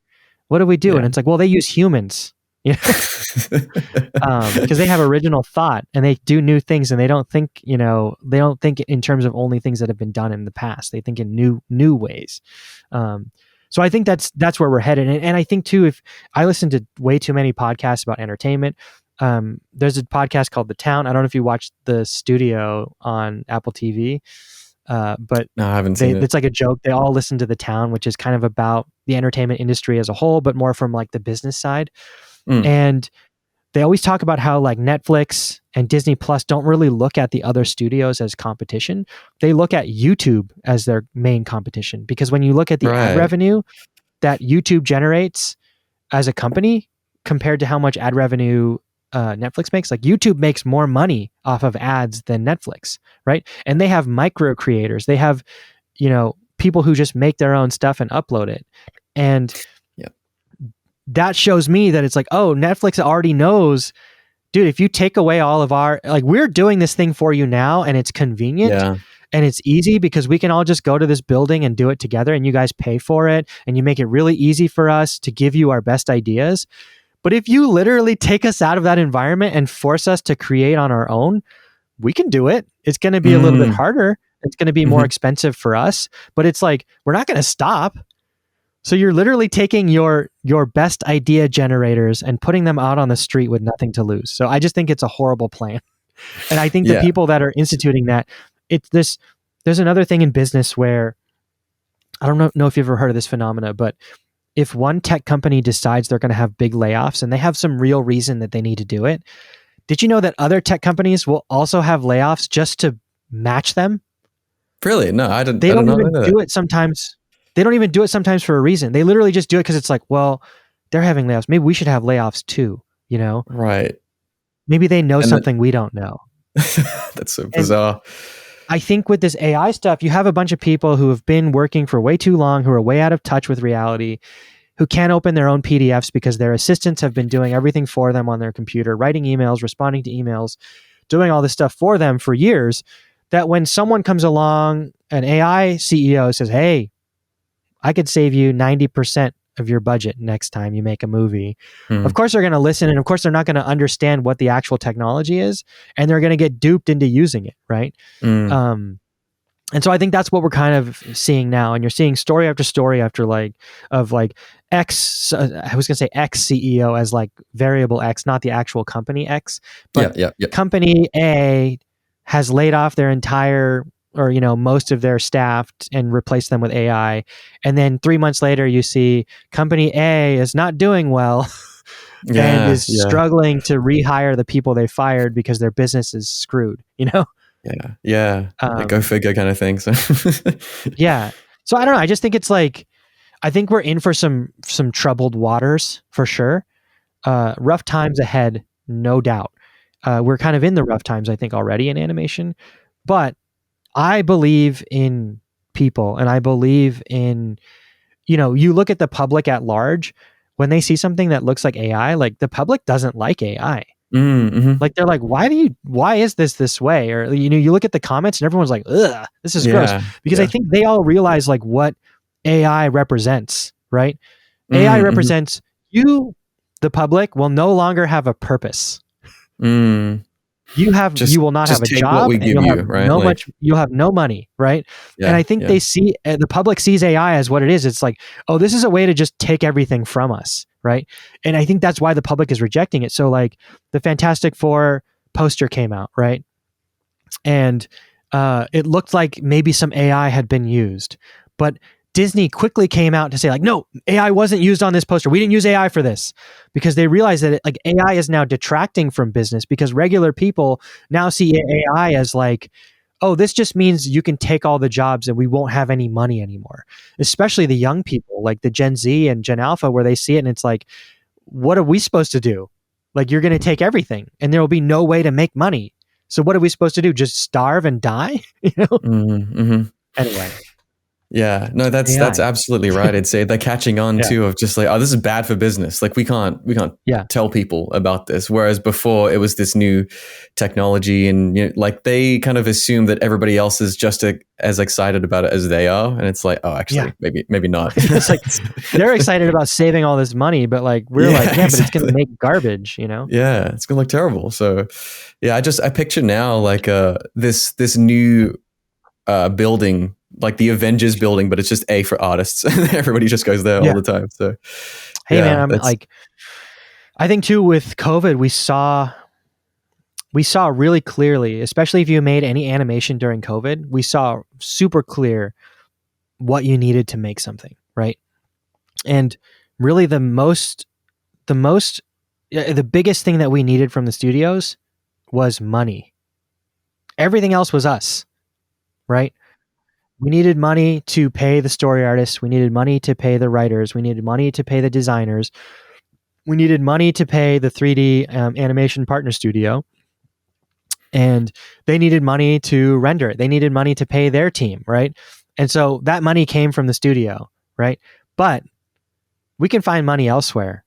What do we do? Yeah. And it's like, well, they use humans, because they have original thought and they do new things, and they don't think, in terms of only things that have been done in the past. They think in new ways. So I think that's where we're headed. And I think too, if I listen to way too many podcasts about entertainment, there's a podcast called The Town. I don't know if you watched The Studio on Apple TV. But no, I haven't seen it. It's like a joke. They all listen to The Town, which is kind of about the entertainment industry as a whole, but more from like the business side. And they always talk about how like Netflix and Disney Plus don't really look at the other studios as competition. They look at YouTube as their main competition, because when you look at the ad revenue that YouTube generates as a company compared to how much ad revenue Netflix makes, like YouTube makes more money off of ads than Netflix, right? And they have micro creators. They have, people who just make their own stuff and upload it. And that shows me that it's like, oh, Netflix already knows dude, if you take away all of our, like, we're doing this thing for you now, and it's convenient Yeah. and it's easy because we can all just go to this building and do it together, and you guys pay for it, and you make it really easy for us to give you our best ideas. But if you literally take us out of that environment and force us to create on our own, we can do it. It's going to be a little bit harder. It's going to be more expensive for us, but it's like, we're not going to stop. So you're literally taking your best idea generators and putting them out on the street with nothing to lose. So I just think it's a horrible plan. And I think the people that are instituting that, there's another thing in business where, I don't know if you've ever heard of this phenomena, but if one tech company decides they're going to have big layoffs and they have some real reason that they need to do it, did you know that other tech companies will also have layoffs just to match them? Really? No, I They don't even do it sometimes. They don't even do it sometimes for a reason. They literally just do it because it's like, well, they're having layoffs. Maybe we should have layoffs too, you know? Right. Maybe they know something we don't know. That's so bizarre. I think with this AI stuff, you have a bunch of people who have been working for way too long, who are way out of touch with reality, who can't open their own PDFs because their assistants have been doing everything for them on their computer, writing emails, responding to emails, doing all this stuff for them for years, that when someone comes along, an AI CEO says, hey, I could save you 90% of your budget next time you make a movie. Of course they're going to listen, and of course they're not going to understand what the actual technology is, and they're going to get duped into using it, right? And so I think that's what we're kind of seeing now, and you're seeing story after story after X. I was going to say X CEO as like variable X, not the actual company X, but company A has laid off their entire, or most of their staff and replaced them with AI. And then 3 months later, you see company A is not doing well and is struggling to rehire the people they fired because their business is screwed, Like go figure kind of thing. So yeah. So I don't know. I just think it's like, I think we're in for some troubled waters for sure. Rough times ahead, no doubt. We're kind of in the rough times, I think, already in animation, but I believe in people, and I believe in, you look at the public at large, when they see something that looks like AI, like the public doesn't like AI. Like they're like, why is this way? Or, you look at the comments and everyone's like, ugh, this is gross. Because I think they all realize like what AI represents, right? AI represents you, the public, will no longer have a purpose. You will not have a job, and you'll have no money, right? And I think they see, the public sees AI as what it is. It's like, oh, this is a way to just take everything from us, right? And I think that's why the public is rejecting it. So like the Fantastic Four poster came out, right? And it looked like maybe some AI had been used, but Disney quickly came out to say like, no, AI wasn't used on this poster. We didn't use AI for this, because they realized that AI is now detracting from business, because regular people now see AI as like, oh, this just means you can take all the jobs and we won't have any money anymore. Especially the young people, like the Gen Z and Gen Alpha, where they see it and it's like, what are we supposed to do? Like, you're going to take everything and there will be no way to make money. So what are we supposed to do? Just starve and die? Anyway. Yeah, no, that's absolutely right. I'd say they're catching on too, of just like, oh, this is bad for business. Like we can't tell people about this. Whereas before it was this new technology, and like they kind of assume that everybody else is just as excited about it as they are. And it's like, oh, actually, maybe not. It's like they're excited about saving all this money, but like we're but it's going to make garbage, Yeah, it's going to look terrible. So yeah, I picture now like this new building, like the Avengers building, but it's just A for artists. Everybody just goes there all the time. So, hey man, I'm like, I think too with COVID, we saw really clearly, especially if you made any animation during COVID, we saw super clear what you needed to make something, right? And really the biggest thing that we needed from the studios was money. Everything else was us, right? We needed money to pay the story artists. We needed money to pay the writers. We needed money to pay the designers. We needed money to pay the 3D animation partner studio. And they needed money to render it. They needed money to pay their team, right? And so that money came from the studio, right? But we can find money elsewhere,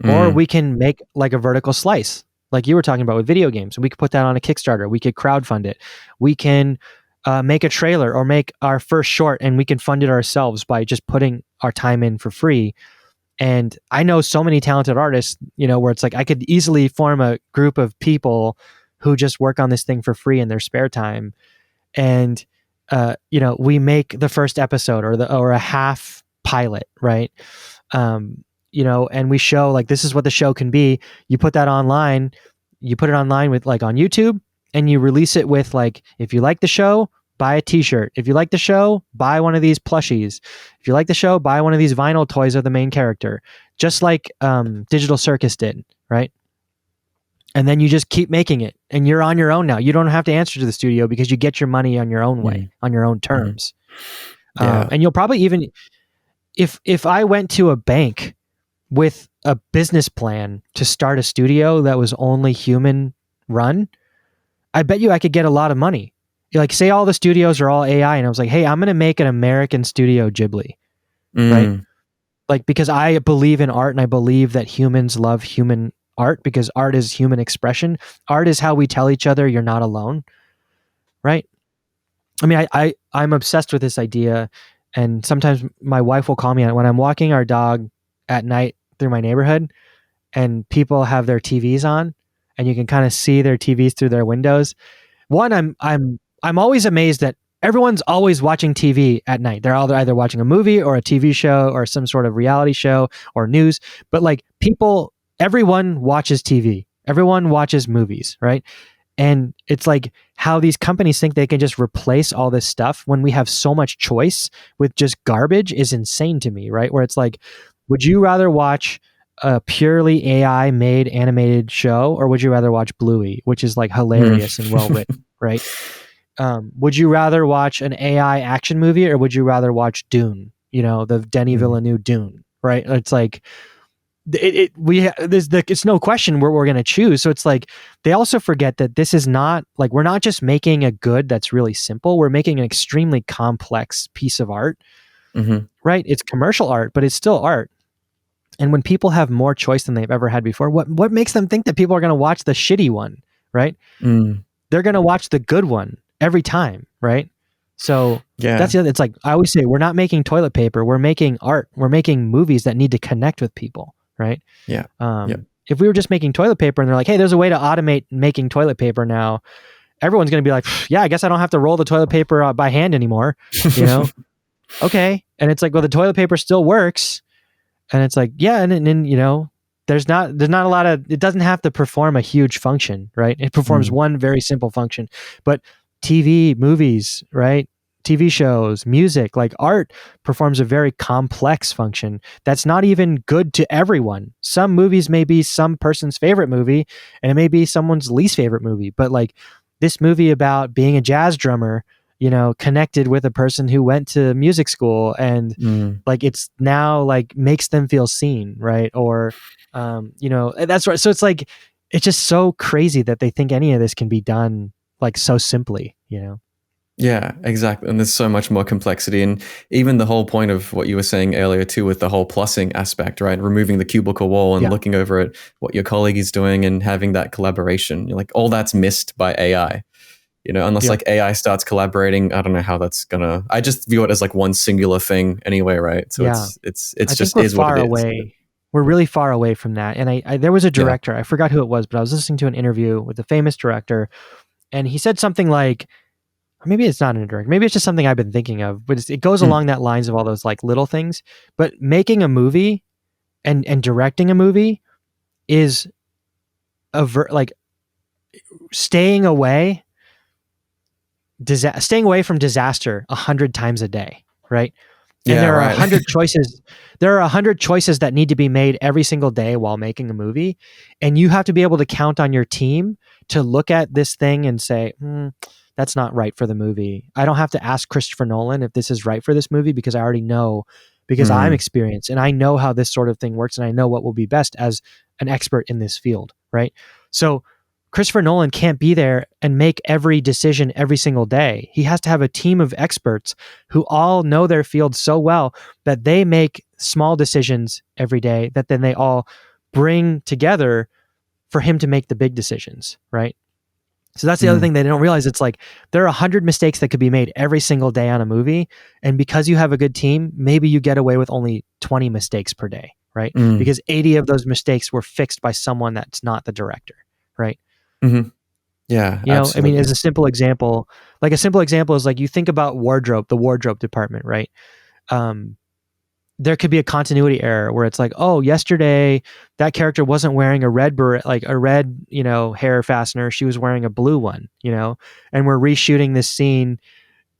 or we can make like a vertical slice. like you were talking about with video games. We could put that on a Kickstarter. We could crowdfund it. We can make a trailer or make our first short, and we can fund it ourselves by just putting our time in for free. And I know so many talented artists, where it's like I could easily form a group of people who just work on this thing for free in their spare time. And, we make the first episode or a half pilot, right? And we show like, this is what the show can be. You put that online, you put it online with like on YouTube, and you release it with like, if you like the show, buy a t-shirt. If you like the show, buy one of these plushies. If you like the show, buy one of these vinyl toys of the main character, just like Digital Circus did, right? And then you just keep making it, and you're on your own now. You don't have to answer to the studio because you get your money on your own way, on your own terms. And you'll probably even, if I went to a bank with a business plan to start a studio that was only human run, I bet you I could get a lot of money. Like, say all the studios are all AI, and I was like, hey, I'm going to make an American Studio Ghibli, right? Like, because I believe in art, and I believe that humans love human art, because art is human expression. Art is how we tell each other you're not alone, right? I mean, I'm obsessed with this idea, and sometimes my wife will call me on it when I'm walking our dog at night through my neighborhood, and people have their TVs on, and you can kind of see their TVs through their windows. One, I'm always amazed that everyone's always watching TV at night. They're either watching a movie or a TV show or some sort of reality show or news. But like everyone watches TV. Everyone watches movies, right? And it's like how these companies think they can just replace all this stuff when we have so much choice with just garbage is insane to me, right? Where it's like, would you rather watch a purely AI made animated show, or would you rather watch Bluey, which is like hilarious and well written, right? Would you rather watch an AI action movie, or would you rather watch Dune? The Denis Villeneuve Dune, right? It's like it's no question where we're going to choose. So it's like they also forget that this is not like, we're not just making a good that's really simple. We're making an extremely complex piece of art, right? It's commercial art, but it's still art. And when people have more choice than they've ever had before, what makes them think that people are going to watch the shitty one, right? They're going to watch the good one every time, right? So that's the other. It's like I always say, we're not making toilet paper. We're making art. We're making movies that need to connect with people, right? If we were just making toilet paper and they're like, hey, there's a way to automate making toilet paper now, everyone's going to be like, yeah, I guess I don't have to roll the toilet paper by hand anymore, Okay. And it's like, well, the toilet paper still works. And it's like, yeah, and there's not a lot of, it doesn't have to perform a huge function, right? It performs one very simple function. But TV, movies, right? TV shows, music, like art performs a very complex function that's not even good to everyone. Some movies may be some person's favorite movie, and it may be someone's least favorite movie. But like this movie about being a jazz drummer, connected with a person who went to music school, and like it's now like makes them feel seen, right? Or that's right. So it's like it's just so crazy that they think any of this can be done like so simply, Yeah, exactly. And there's so much more complexity. And even the whole point of what you were saying earlier too, with the whole plussing aspect, right? Removing the cubicle wall and looking over at what your colleague is doing and having that collaboration. Like all that's missed by AI. Unless like AI starts collaborating, I don't know how that's gonna. I just view it as like one singular thing anyway, right? So it's just is what it is. We're really far away from that. And I there was a director, I forgot who it was, but I was listening to an interview with a famous director, and he said something like, or maybe it's not an director, maybe it's just something I've been thinking of, but it goes along that lines of all those like little things. But making a movie and directing a movie is like staying away from disaster 100 times a day, right? And there are 100 choices. There are 100 choices that need to be made every single day while making a movie, and you have to be able to count on your team to look at this thing and say, that's not right for the movie. I don't have to ask Christopher Nolan if this is right for this movie, because I already know, because I'm experienced and I know how this sort of thing works, and I know what will be best as an expert in this field, right? So Christopher Nolan can't be there and make every decision every single day. He has to have a team of experts who all know their field so well that they make small decisions every day that then they all bring together for him to make the big decisions, right? So that's the other Mm. thing they don't realize. It's like there are 100 mistakes that could be made every single day on a movie. And because you have a good team, maybe you get away with only 20 mistakes per day, right? Mm. Because 80 of those mistakes were fixed by someone that's not the director, right? Mm-hmm. Yeah, You know, I mean, as absolutely. a simple example, like a simple example is like you think about wardrobe, the wardrobe department, right? Um, there could be a continuity error where it's like, oh, yesterday that character wasn't wearing a red like a red, hair fastener. She was wearing a blue one, and we're reshooting this scene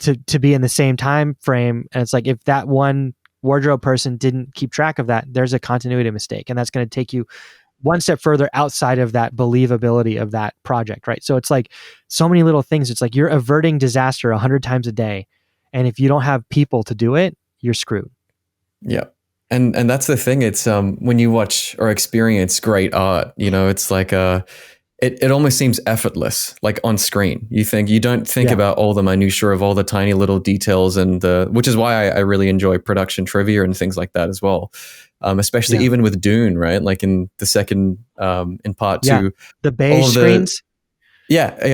to be in the same time frame. And it's like, if that one wardrobe person didn't keep track of that, there's a continuity mistake. And that's going to take you one step further outside of that believability of that project, right? So it's like so many little things. It's like you're averting disaster 100 times a day. And if you don't have people to do it, you're screwed. Yeah. And that's the thing. It's when you watch or experience great art, it's like it almost seems effortless, like on screen. You don't think Yeah. about all the minutiae of all the tiny little details, and which is why I really enjoy production trivia and things like that as well. Especially Yeah. even with Dune, right? Like in the second, in part Yeah. two, The beige all the screens.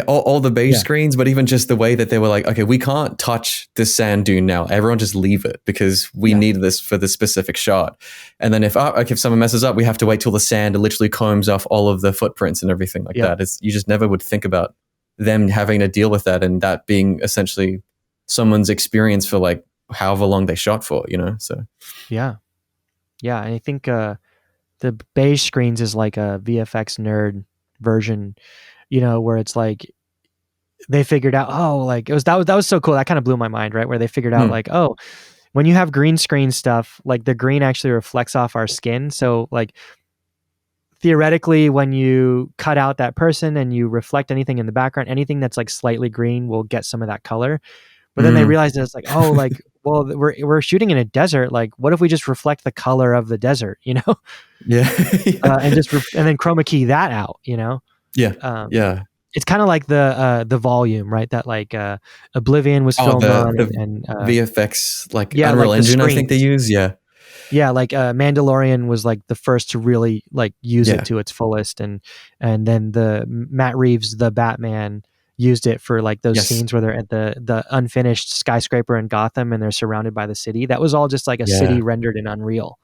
all the beige Yeah. screens, but even just the way that they were like, okay, we can't touch this sand dune now. Everyone just leave it because we Yeah. need this for this specific shot. And then if someone messes up, we have to wait till the sand literally combs off all of the footprints and everything like Yeah. that. You just never would think about them having to deal with that, and that being essentially someone's experience for like however long they shot for, So Yeah. Yeah. And I think the beige screens is like a VFX nerd version, where it's like they figured out, oh, like that was so cool. That kind of blew my mind, right? Where they figured out like, oh, when you have green screen stuff, like the green actually reflects off our skin. So like theoretically, when you cut out that person and you reflect anything in the background, anything that's like slightly green will get some of that color. But then they realized that it's like, oh, like, well, we're shooting in a desert. Like, what if we just reflect the color of the desert, Yeah. and just and then chroma key that out, Yeah. Yeah. It's kind of like the volume, right? That like Oblivion was Oh, filmed on, the and VFX, like yeah, Unreal like the Engine, I think they screens. use. Yeah. Yeah, like Mandalorian was like the first to really like use Yeah. it to its fullest, and then the Matt Reeves, the Batman, used it for like those Yes. scenes where they're at the unfinished skyscraper in Gotham and they're surrounded by the city. That was all just like a Yeah. city rendered in Unreal.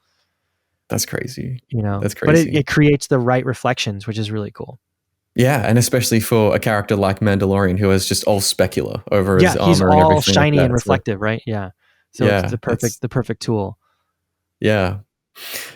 That's crazy. That's But crazy. it creates the right reflections, which is really cool. Yeah, and especially for a character like Mandalorian, who is just all specular over his Yeah, he's armor and all everything like shiny that. and reflective, right? Yeah. So yeah, it's the perfect tool. Yeah,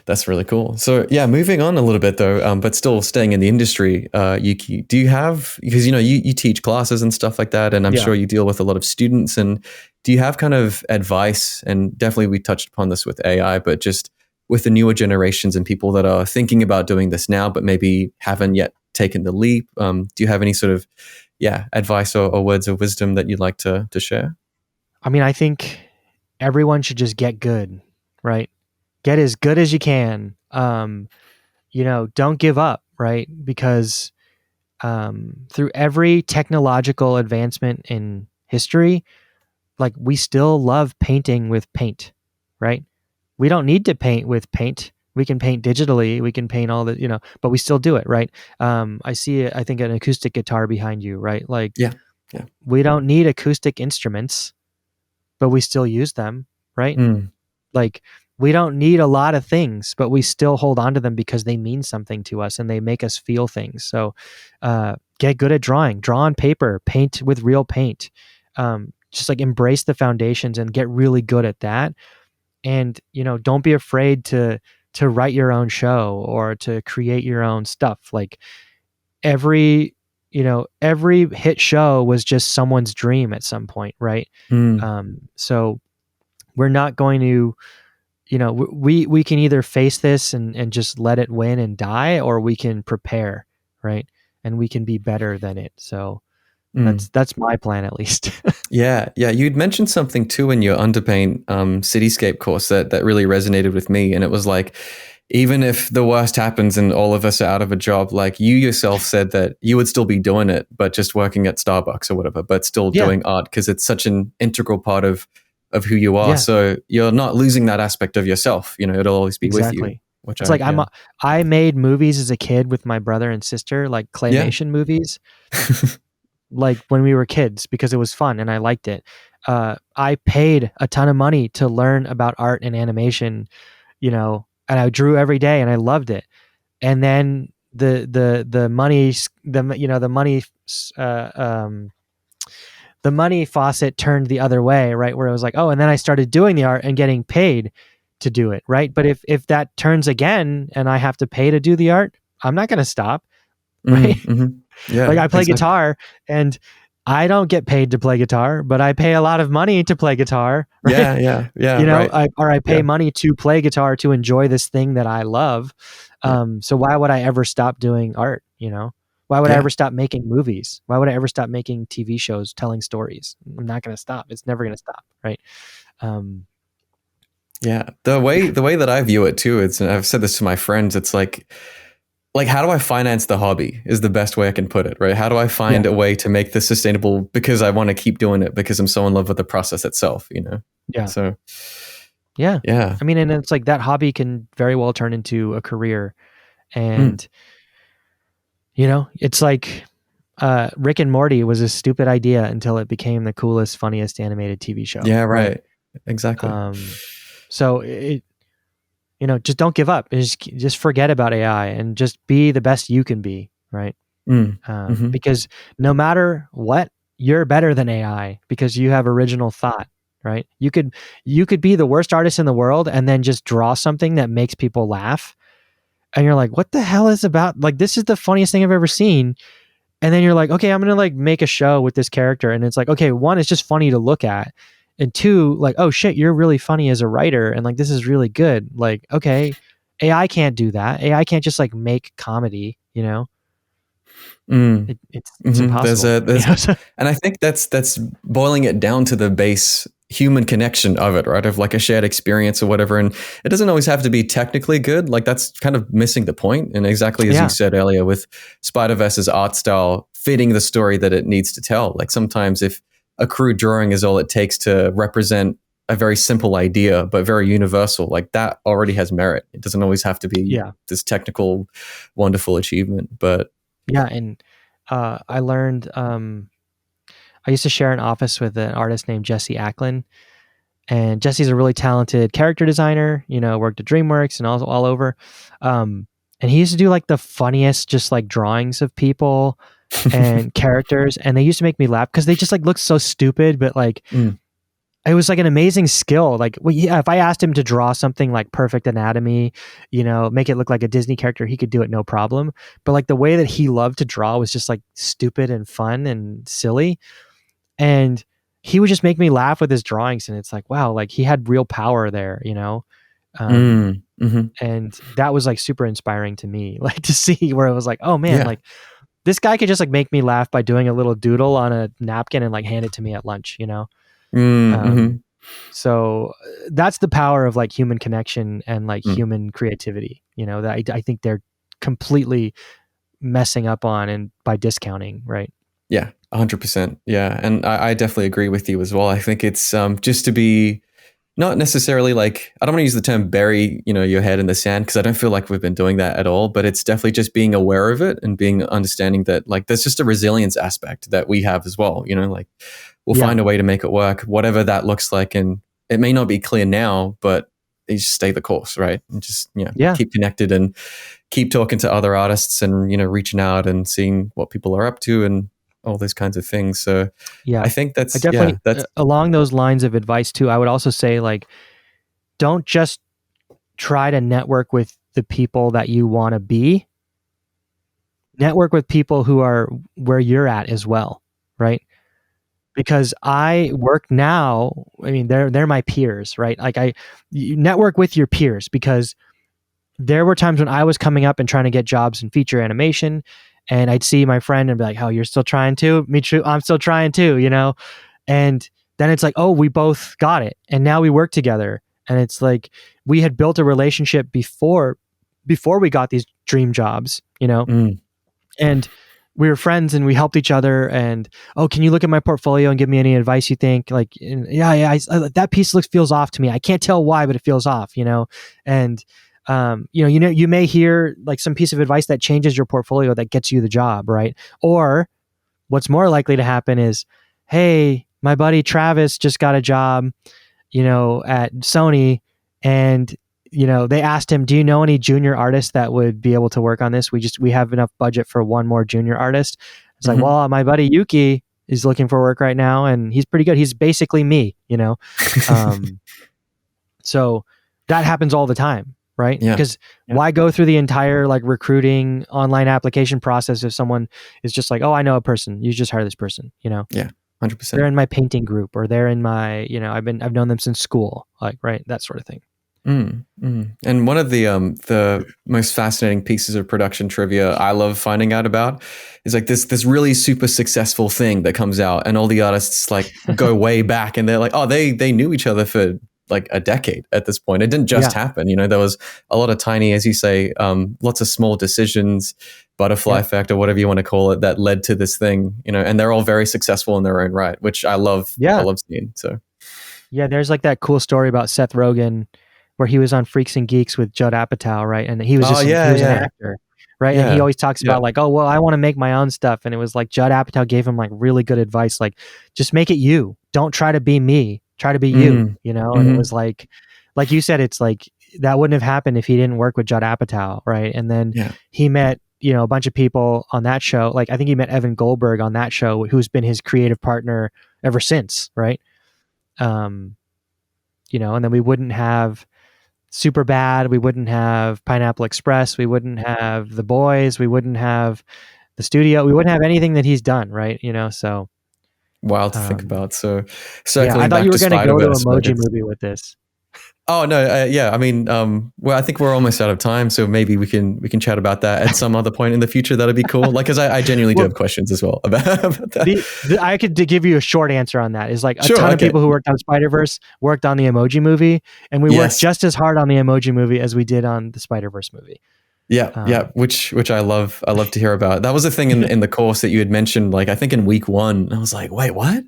that's really cool. So yeah, moving on a little bit though, but still staying in the industry, Yuki, do you have, because you teach classes and stuff like that, and I'm sure you deal with a lot of students, and do you have kind of advice, and definitely we touched upon this with AI, but just with the newer generations and people that are thinking about doing this now, but maybe haven't yet taken the leap, do you have any sort of advice or words of wisdom that you'd like to share? I mean, I think everyone should just get good, right? Get as good as you can. Don't give up, right? Because through every technological advancement in history, like we still love painting with paint, right? We don't need to paint with paint. We can paint digitally. We can paint all the, but we still do it, right? I see, I think, an acoustic guitar behind you, right? Like, Yeah. we don't need acoustic instruments, but we still use them, right? Like, we don't need a lot of things, but we still hold on to them because they mean something to us and they make us feel things. So get good at drawing, draw on paper, paint with real paint. Just like embrace the foundations and get really good at that. And, don't be afraid to write your own show or to create your own stuff. Like every hit show was just someone's dream at some point, right? So we're not going to, we can either face this and just let it win and die, or we can prepare, right? And we can be better than it. So that's my plan, at least. Yeah. You'd mentioned something too in your underpaint cityscape course that really resonated with me, and it was like, even if the worst happens and all of us are out of a job, like you yourself said that you would still be doing it, but just working at Starbucks or whatever, but still doing art because it's such an integral part of who you are. Yeah. So you're not losing that aspect of yourself. It'll always be with you. which It's like yeah. I made movies as a kid with my brother and sister, like Yeah. claymation movies, like when we were kids because it was fun and I liked it. I paid a ton of money to learn about art and animation, and I drew every day and I loved it. And then the money, uh, um, the money faucet turned the other way, right? Where it was like, oh, and then I started doing the art and getting paid to do it, right? But if that turns again and I have to pay to do the art, I'm not going to stop, right? Like Yeah, I play exactly. guitar and I don't get paid to play guitar, but I pay a lot of money to play guitar, right? Yeah, right. I pay Yeah, money to play guitar to enjoy this thing that I love. yeah, So why would I ever stop doing art? Why would I yeah, ever stop making movies? Why would I ever stop making TV shows, telling stories? I'm not going to stop. It's never going to stop, right? Um, yeah. The way that I view it too, it's, and I've said this to my friends, it's like how do I finance the hobby is the best way I can put it, right? How do I yeah, find a way to make this sustainable because I want to keep doing it because I'm so in love with the process itself, yeah, So yeah. yeah. I mean, and it's like that hobby can very well turn into a career, Mm. and it's like Rick and Morty was a stupid idea until it became the coolest, funniest animated TV show, Yeah, right? right. Exactly. So just don't give up. Just forget about AI and just be the best you can be, right? Mm. Mm-hmm. Because no matter what, you're better than AI because you have original thought, right? You could be the worst artist in the world and then just draw something that makes people laugh, and you're like, what the hell is about? Like, this is the funniest thing I've ever seen. And then you're like, okay, I'm gonna like make a show with this character, and it's like, okay, one, it's just funny to look at, and two, like, oh shit, you're really funny as a writer, and like this is really good. Like, okay, AI can't do that. AI can't just like make comedy. Mm. It's Mm-hmm. impossible. And I think that's boiling it down to the base human connection of it, right? Of like a shared experience or whatever. And it doesn't always have to be technically good. Like that's kind of missing the point. And exactly as you Yeah, said earlier with Spiderverse's art style fitting the story that it needs to tell. Like sometimes if a crude drawing is all it takes to represent a very simple idea, but very universal, like that already has merit. It doesn't always have to be yeah, this technical, wonderful achievement, but yeah. And I learned. I used to share an office with an artist named Jesse Acklin, and Jesse's a really talented character designer. Worked at DreamWorks and all over. And he used to do like the funniest, just like drawings of people and characters, and they used to make me laugh because they just like look so stupid, but like mm, it was like an amazing skill. Like, well, yeah, if I asked him to draw something like Perfect Anatomy, make it look like a Disney character, he could do it no problem. But like the way that he loved to draw was just like stupid and fun and silly, and he would just make me laugh with his drawings, and it's like, wow, like he had real power there. Um, mm-hmm. and that was like super inspiring to me, like to see where it was like, oh man, Yeah. like this guy could just like make me laugh by doing a little doodle on a napkin and like hand it to me at lunch. Mm-hmm. Um, so that's the power of like human connection and like Mm. human creativity, that I think they're completely messing up on and by discounting, right? Yeah, 100%. Yeah, and I definitely agree with you as well. I think it's just to be not necessarily like, I don't want to use the term bury, your head in the sand because I don't feel like we've been doing that at all, but it's definitely just being aware of it and being understanding that like there's just a resilience aspect that we have as well, like we'll Yeah. find a way to make it work, whatever that looks like. And it may not be clear now, but you just stay the course, right? And just, Yeah. keep connected and keep talking to other artists and, reaching out and seeing what people are up to and all those kinds of things. So Yeah. I think I that's, definitely, that's, along those lines of advice too, I would also say like, don't just try to network with the people that you want to be. Network with people who are where you're at as well, right? Because I work now, I mean, they're my peers, right? Like you network with your peers because there were times when I was coming up and trying to get jobs in feature animation, and I'd see my friend and be like, "Oh, you're still trying to? Me too. I'm still trying to." And then it's like, "Oh, we both got it, and now we work together." And it's like we had built a relationship before we got these dream jobs. mm, And we were friends and we helped each other, and, oh, can you look at my portfolio and give me any advice you think? Like, yeah, that piece feels off to me. I can't tell why, but it feels off. And you may hear like some piece of advice that changes your portfolio that gets you the job, right? Or what's more likely to happen is, hey, my buddy Travis just got a job, at Sony, and they asked him, do you know any junior artists that would be able to work on this? We have enough budget for one more junior artist. It's like, well, my buddy Yuki is looking for work right now, and he's pretty good. He's basically me, so that happens all the time, right? Yeah. Because why go through the entire like recruiting online application process if someone is just like, oh, I know a person, you just hire this person, Yeah, 100%. They're in my painting group, or they're in my, I've known them since school, like, right, that sort of thing. And one of the most fascinating pieces of production trivia I love finding out about is like this really super successful thing that comes out, and all the artists like go way back, and they're like, oh, they knew each other for like a decade at this point. It didn't just happen. There was a lot of tiny, as you say, lots of small decisions, butterfly effect, or whatever you want to call it, that led to this thing, and they're all very successful in their own right, which I love. I love seeing. So yeah, there's like that cool story about Seth Rogen where he was on Freaks and Geeks with Judd Apatow, right? And he was an actor, right? And he always talks about like, oh, well, I want to make my own stuff. And it was like Judd Apatow gave him like really good advice, like, just make it you. Don't try to be me. Try to be you, And it was like you said, it's like that wouldn't have happened if he didn't work with Judd Apatow, right? And then he met, a bunch of people on that show. Like I think he met Evan Goldberg on that show, who's been his creative partner ever since, right? And then we wouldn't have Superbad, we wouldn't have Pineapple Express, we wouldn't have The Boys, we wouldn't have The Studio, we wouldn't have anything that he's done, right? So wild to think about. So I thought you were going to go to Emoji Movie with this. Oh no, I mean, well, I think we're almost out of time, so maybe we can chat about that at some other point in the future. That'd be cool. Like, because I genuinely do have questions as well about that. I could give you a short answer on that. Is like a ton of people who worked on Spiderverse worked on the Emoji Movie, and we worked just as hard on the Emoji Movie as we did on the Spiderverse movie. Yeah, which I love. I love to hear about. That was a thing in the course that you had mentioned. Like I think in week 1, I was like, wait, what?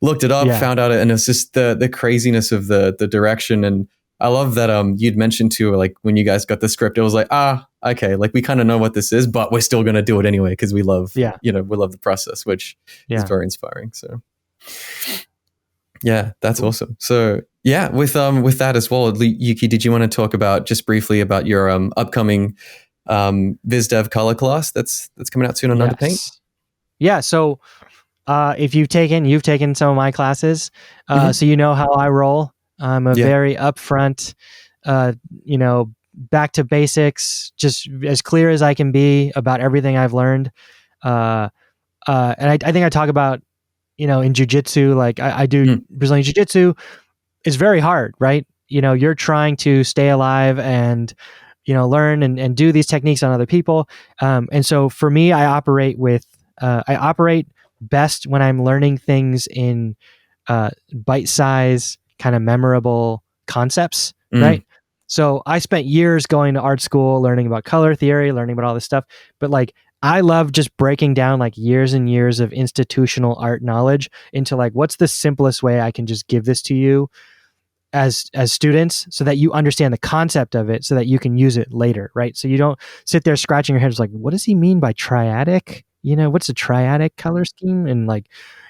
Looked it up, found out it, and it's just the craziness of the direction. And I love that you'd mentioned too, like when you guys got the script, it was like, okay, like we kind of know what this is, but we're still going to do it anyway because we love, we love the process, which is very inspiring. So yeah, that's awesome. So yeah, with that as well, Yuki, did you want to talk about just briefly about your upcoming VisDev color class that's coming out soon on Underpaint? Yeah. So if you've taken some of my classes, so you know how I roll. I'm a very upfront, back to basics, just as clear as I can be about everything I've learned. And I think I talk about, in jiu-jitsu, like I do Brazilian jiu-jitsu is very hard, right? You're trying to stay alive and, learn and do these techniques on other people. And so for me, I operate best when I'm learning things in bite-size, kind of memorable concepts, right? So I spent years going to art school, learning about color theory, learning about all this stuff. But like, I love just breaking down like years and years of institutional art knowledge into like, what's the simplest way I can just give this to you as students so that you understand the concept of it so that you can use it later, right? So you don't sit there scratching your head, just like, what does he mean by triadic? What's a triadic color scheme? And like,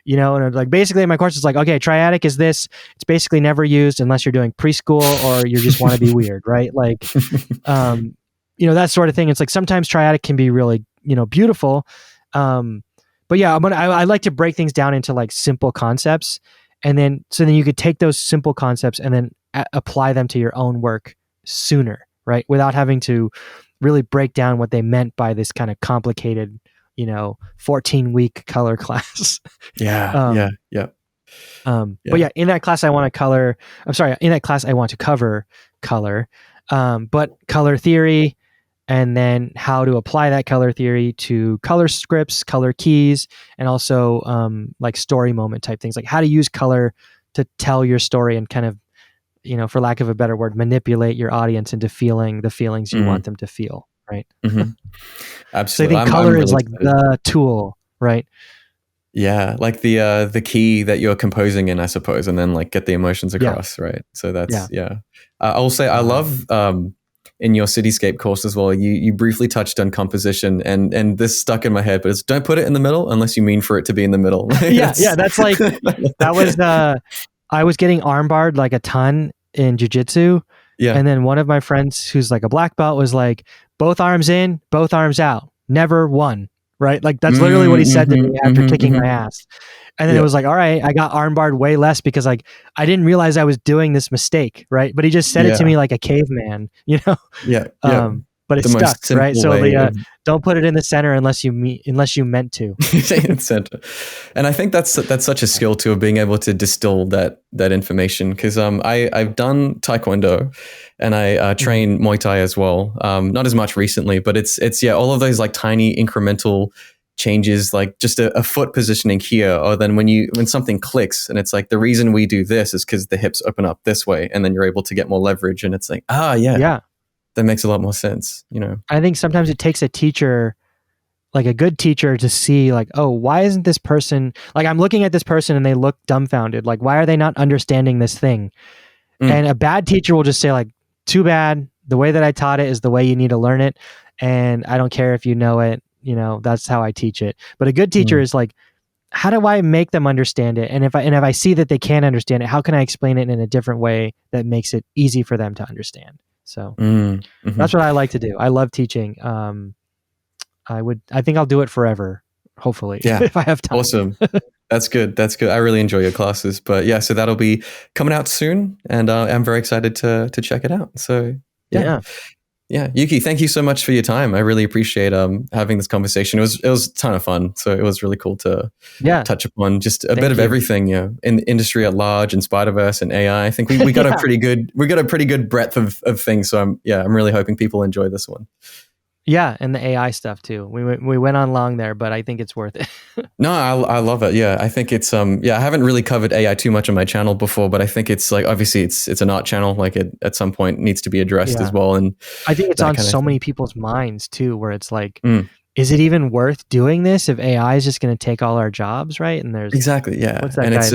and like basically my course is like, okay, triadic is this. It's basically never used unless you're doing preschool or you just want to be weird, right? Like, that sort of thing. It's like sometimes triadic can be really, beautiful. But yeah, I like to break things down into like simple concepts. And then you could take those simple concepts and then apply them to your own work sooner, right? Without having to really break down what they meant by this kind of complicated, 14-week color class. Yeah. But yeah, in that class I want to cover color, but color theory, and then how to apply that color theory to color scripts, color keys, and also like story moment type things, like how to use color to tell your story and kind of, for lack of a better word, manipulate your audience into feeling the feelings you want them to feel, right? Absolutely. So I think color is like the tool, right? Yeah, like the key that you're composing in, I suppose, and then like get the emotions across, right? So that's I'll say I love in your cityscape course as well, you briefly touched on composition, and this stuck in my head, but it's don't put it in the middle unless you mean for it to be in the middle. Yeah, that's like, that was I was getting armbarred like a ton in jiu-jitsu. Yeah. And then one of my friends who's like a black belt was like, both arms in, both arms out, never one. Right? Like that's literally what he said to me after kicking my ass. And then it was like, all right, I got armbarred way less because like I didn't realize I was doing this mistake, right? But he just said it to me like a caveman, you know? Yeah. But it stuck, right? So don't put it in the center unless you meant to. Center. And I think that's such a skill too, of being able to distill that information. Because I've done Taekwondo and I train Muay Thai as well. Not as much recently, but it's all of those like tiny incremental changes, like just a foot positioning here, or then when something clicks and it's like the reason we do this is because the hips open up this way, and then you're able to get more leverage, and it's like that makes a lot more sense, you know. I think sometimes it takes a teacher, like a good teacher, to see like, oh, why isn't this person, like I'm looking at this person and they look dumbfounded, like why are they not understanding this thing? And a bad teacher will just say like, too bad, the way that I taught it is the way you need to learn it, and I don't care if you know it, you know, that's how I teach it. But a good teacher is like, how do I make them understand it? And if I see that they can't understand it, how can I explain it in a different way that makes it easy for them to understand? So that's what I like to do. I love teaching. I think I'll do it forever, hopefully, if I have time. Awesome. That's good. I really enjoy your classes. But yeah, so that'll be coming out soon, and I'm very excited to check it out. So yeah, Yuhki, thank you so much for your time. I really appreciate having this conversation. It was a ton of fun. So it was really cool to touch upon just a bit of everything, you know, in the industry at large, and Spiderverse and AI. I think we got a pretty good breadth of things. So I'm really hoping people enjoy this one. Yeah, and the AI stuff too. We went on long there, but I think it's worth it. No, I love it. Yeah, I think it's I haven't really covered AI too much on my channel before, but I think it's like, obviously it's an art channel. Like it at some point needs to be addressed as well. And I think it's on so many people's minds too, where it's like, is it even worth doing this if AI is just going to take all our jobs, right? And there's exactly what's that guy?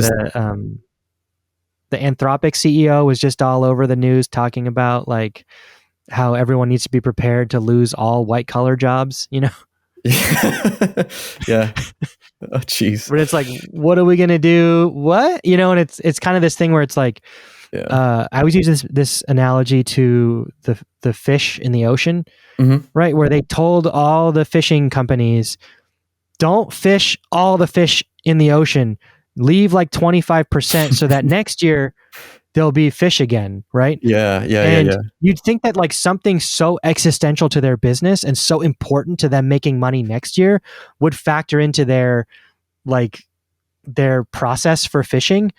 The Anthropic CEO was just all over the news talking about like how everyone needs to be prepared to lose all white collar jobs, you know? Yeah. Oh, jeez. But it's like, what are we going to do? What? You know, and it's kind of this thing where it's like, I always use this analogy to the fish in the ocean, right? Where they told all the fishing companies, don't fish all the fish in the ocean, leave like 25% so that next year there'll be fish again, right? Yeah. You'd think that like something so existential to their business and so important to them making money next year would factor into their process for fishing,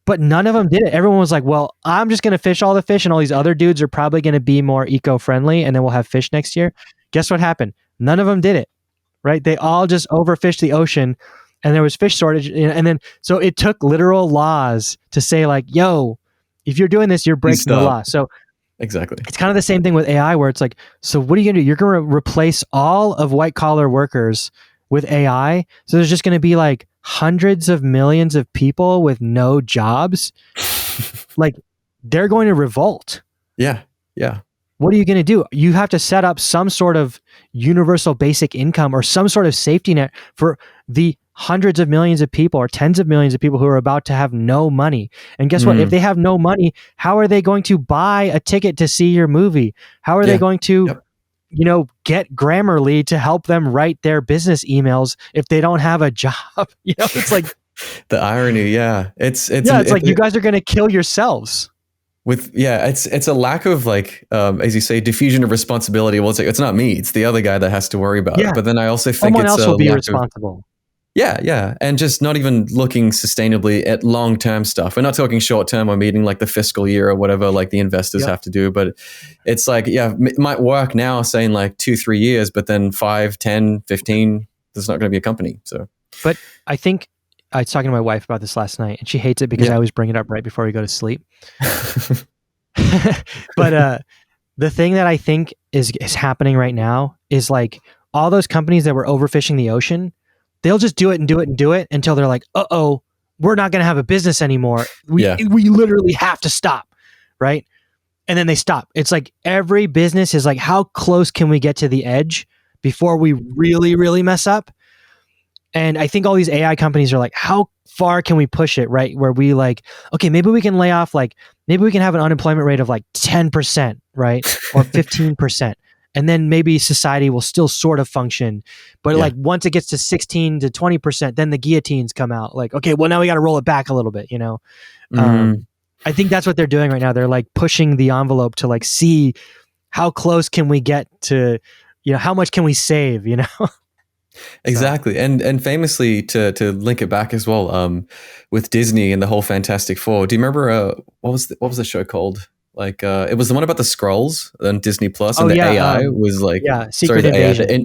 but none of them did it. Everyone was like, well, I'm just going to fish all the fish, and all these other dudes are probably going to be more eco-friendly, and then we'll have fish next year. Guess what happened? None of them did it, right? They all just overfished the ocean, and there was fish shortage. And then, so it took literal laws to say like, yo, if you're doing this, you're breaking the law. So exactly, it's kind of the same thing with AI, where it's like, so what are you going to do? You're going to replace all of white collar workers with AI. So there's just going to be like hundreds of millions of people with no jobs. Like they're going to revolt. Yeah. What are you going to do? You have to set up some sort of universal basic income or some sort of safety net for the hundreds of millions of people or tens of millions of people who are about to have no money. And guess what? If they have no money, how are they going to buy a ticket to see your movie? How are they going to, get Grammarly to help them write their business emails if they don't have a job? It's like the irony. Yeah. It's like you guys are going to kill yourselves. It's a lack of like, as you say, diffusion of responsibility. Well, it's like, it's not me, it's the other guy that has to worry about it. But then I also think someone else will be responsible. Yeah. And just not even looking sustainably at long-term stuff. We're not talking short-term or meeting like the fiscal year or whatever, like the investors have to do. But it's like, it might work now saying like 2-3 years, but then 5, 10, 15, there's not going to be a company. So, but I think I was talking to my wife about this last night, and she hates it because I always bring it up right before we go to sleep. But the thing that I think is happening right now is like all those companies that were overfishing the ocean, they'll just do it and do it and do it until they're like, uh-oh, we're not going to have a business anymore. We literally have to stop, right? and then they stop. It's like every business is like, how close can we get to the edge before we really, really mess up? And I think all these AI companies are like, how far can we push it, right? Where we like, okay, maybe we can lay off, like, maybe we can have an unemployment rate of like 10%, right? Or 15%. And then maybe society will still sort of function. But like once it gets to 16 to 20%, then the guillotines come out. Like, okay, well now we got to roll it back a little bit, you know? I think that's what they're doing right now. They're like pushing the envelope to like see how close can we get to, you know, how much can we save, you know? Exactly. And famously to link it back as well, with Disney and the whole Fantastic Four. Do you remember what was the show called? Like it was the one about the Skrulls on Disney Plus, and the AI was like Secret Invasion. AI,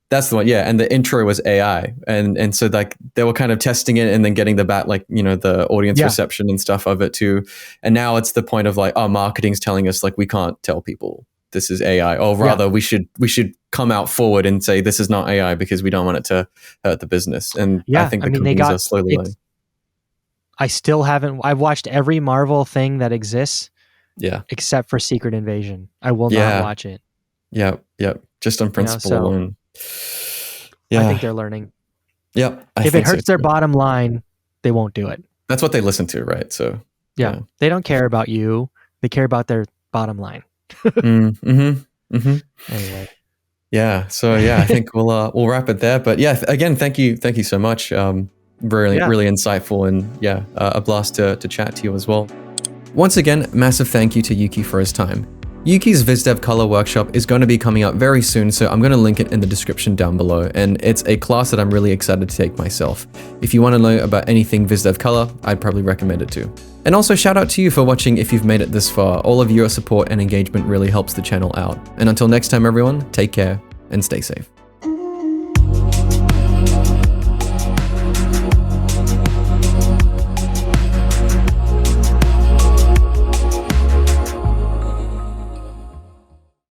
that's the one, yeah. And the intro was AI, and so like they were kind of testing it and then getting the the audience reception and stuff of it too. And now it's the point of like, oh, marketing's telling us like we can't tell people this is AI, or rather we should come out forward and say this is not AI because we don't want it to hurt the business. And I think the companies are slowly learning. I've watched every Marvel thing that exists. Yeah. Except for Secret Invasion. I will not watch it. Yeah. Just on principle alone. Yeah. I think they're learning. Yep. If it hurts their bottom line, they won't do it. That's what they listen to, right? So yeah. They don't care about you. They care about their bottom line. Anyway. Yeah. So I think we'll wrap it there. But yeah, again, thank you so much. Really insightful, and a blast to chat to you as well. Once again, massive thank you to Yuhki for his time. Yuhki's VisDev Color Workshop is going to be coming up very soon, so I'm going to link it in the description down below, and it's a class that I'm really excited to take myself. If you want to know about anything VisDev Color, I'd probably recommend it too. And also shout out to you for watching if you've made it this far. All of your support and engagement really helps the channel out. And until next time everyone, take care and stay safe.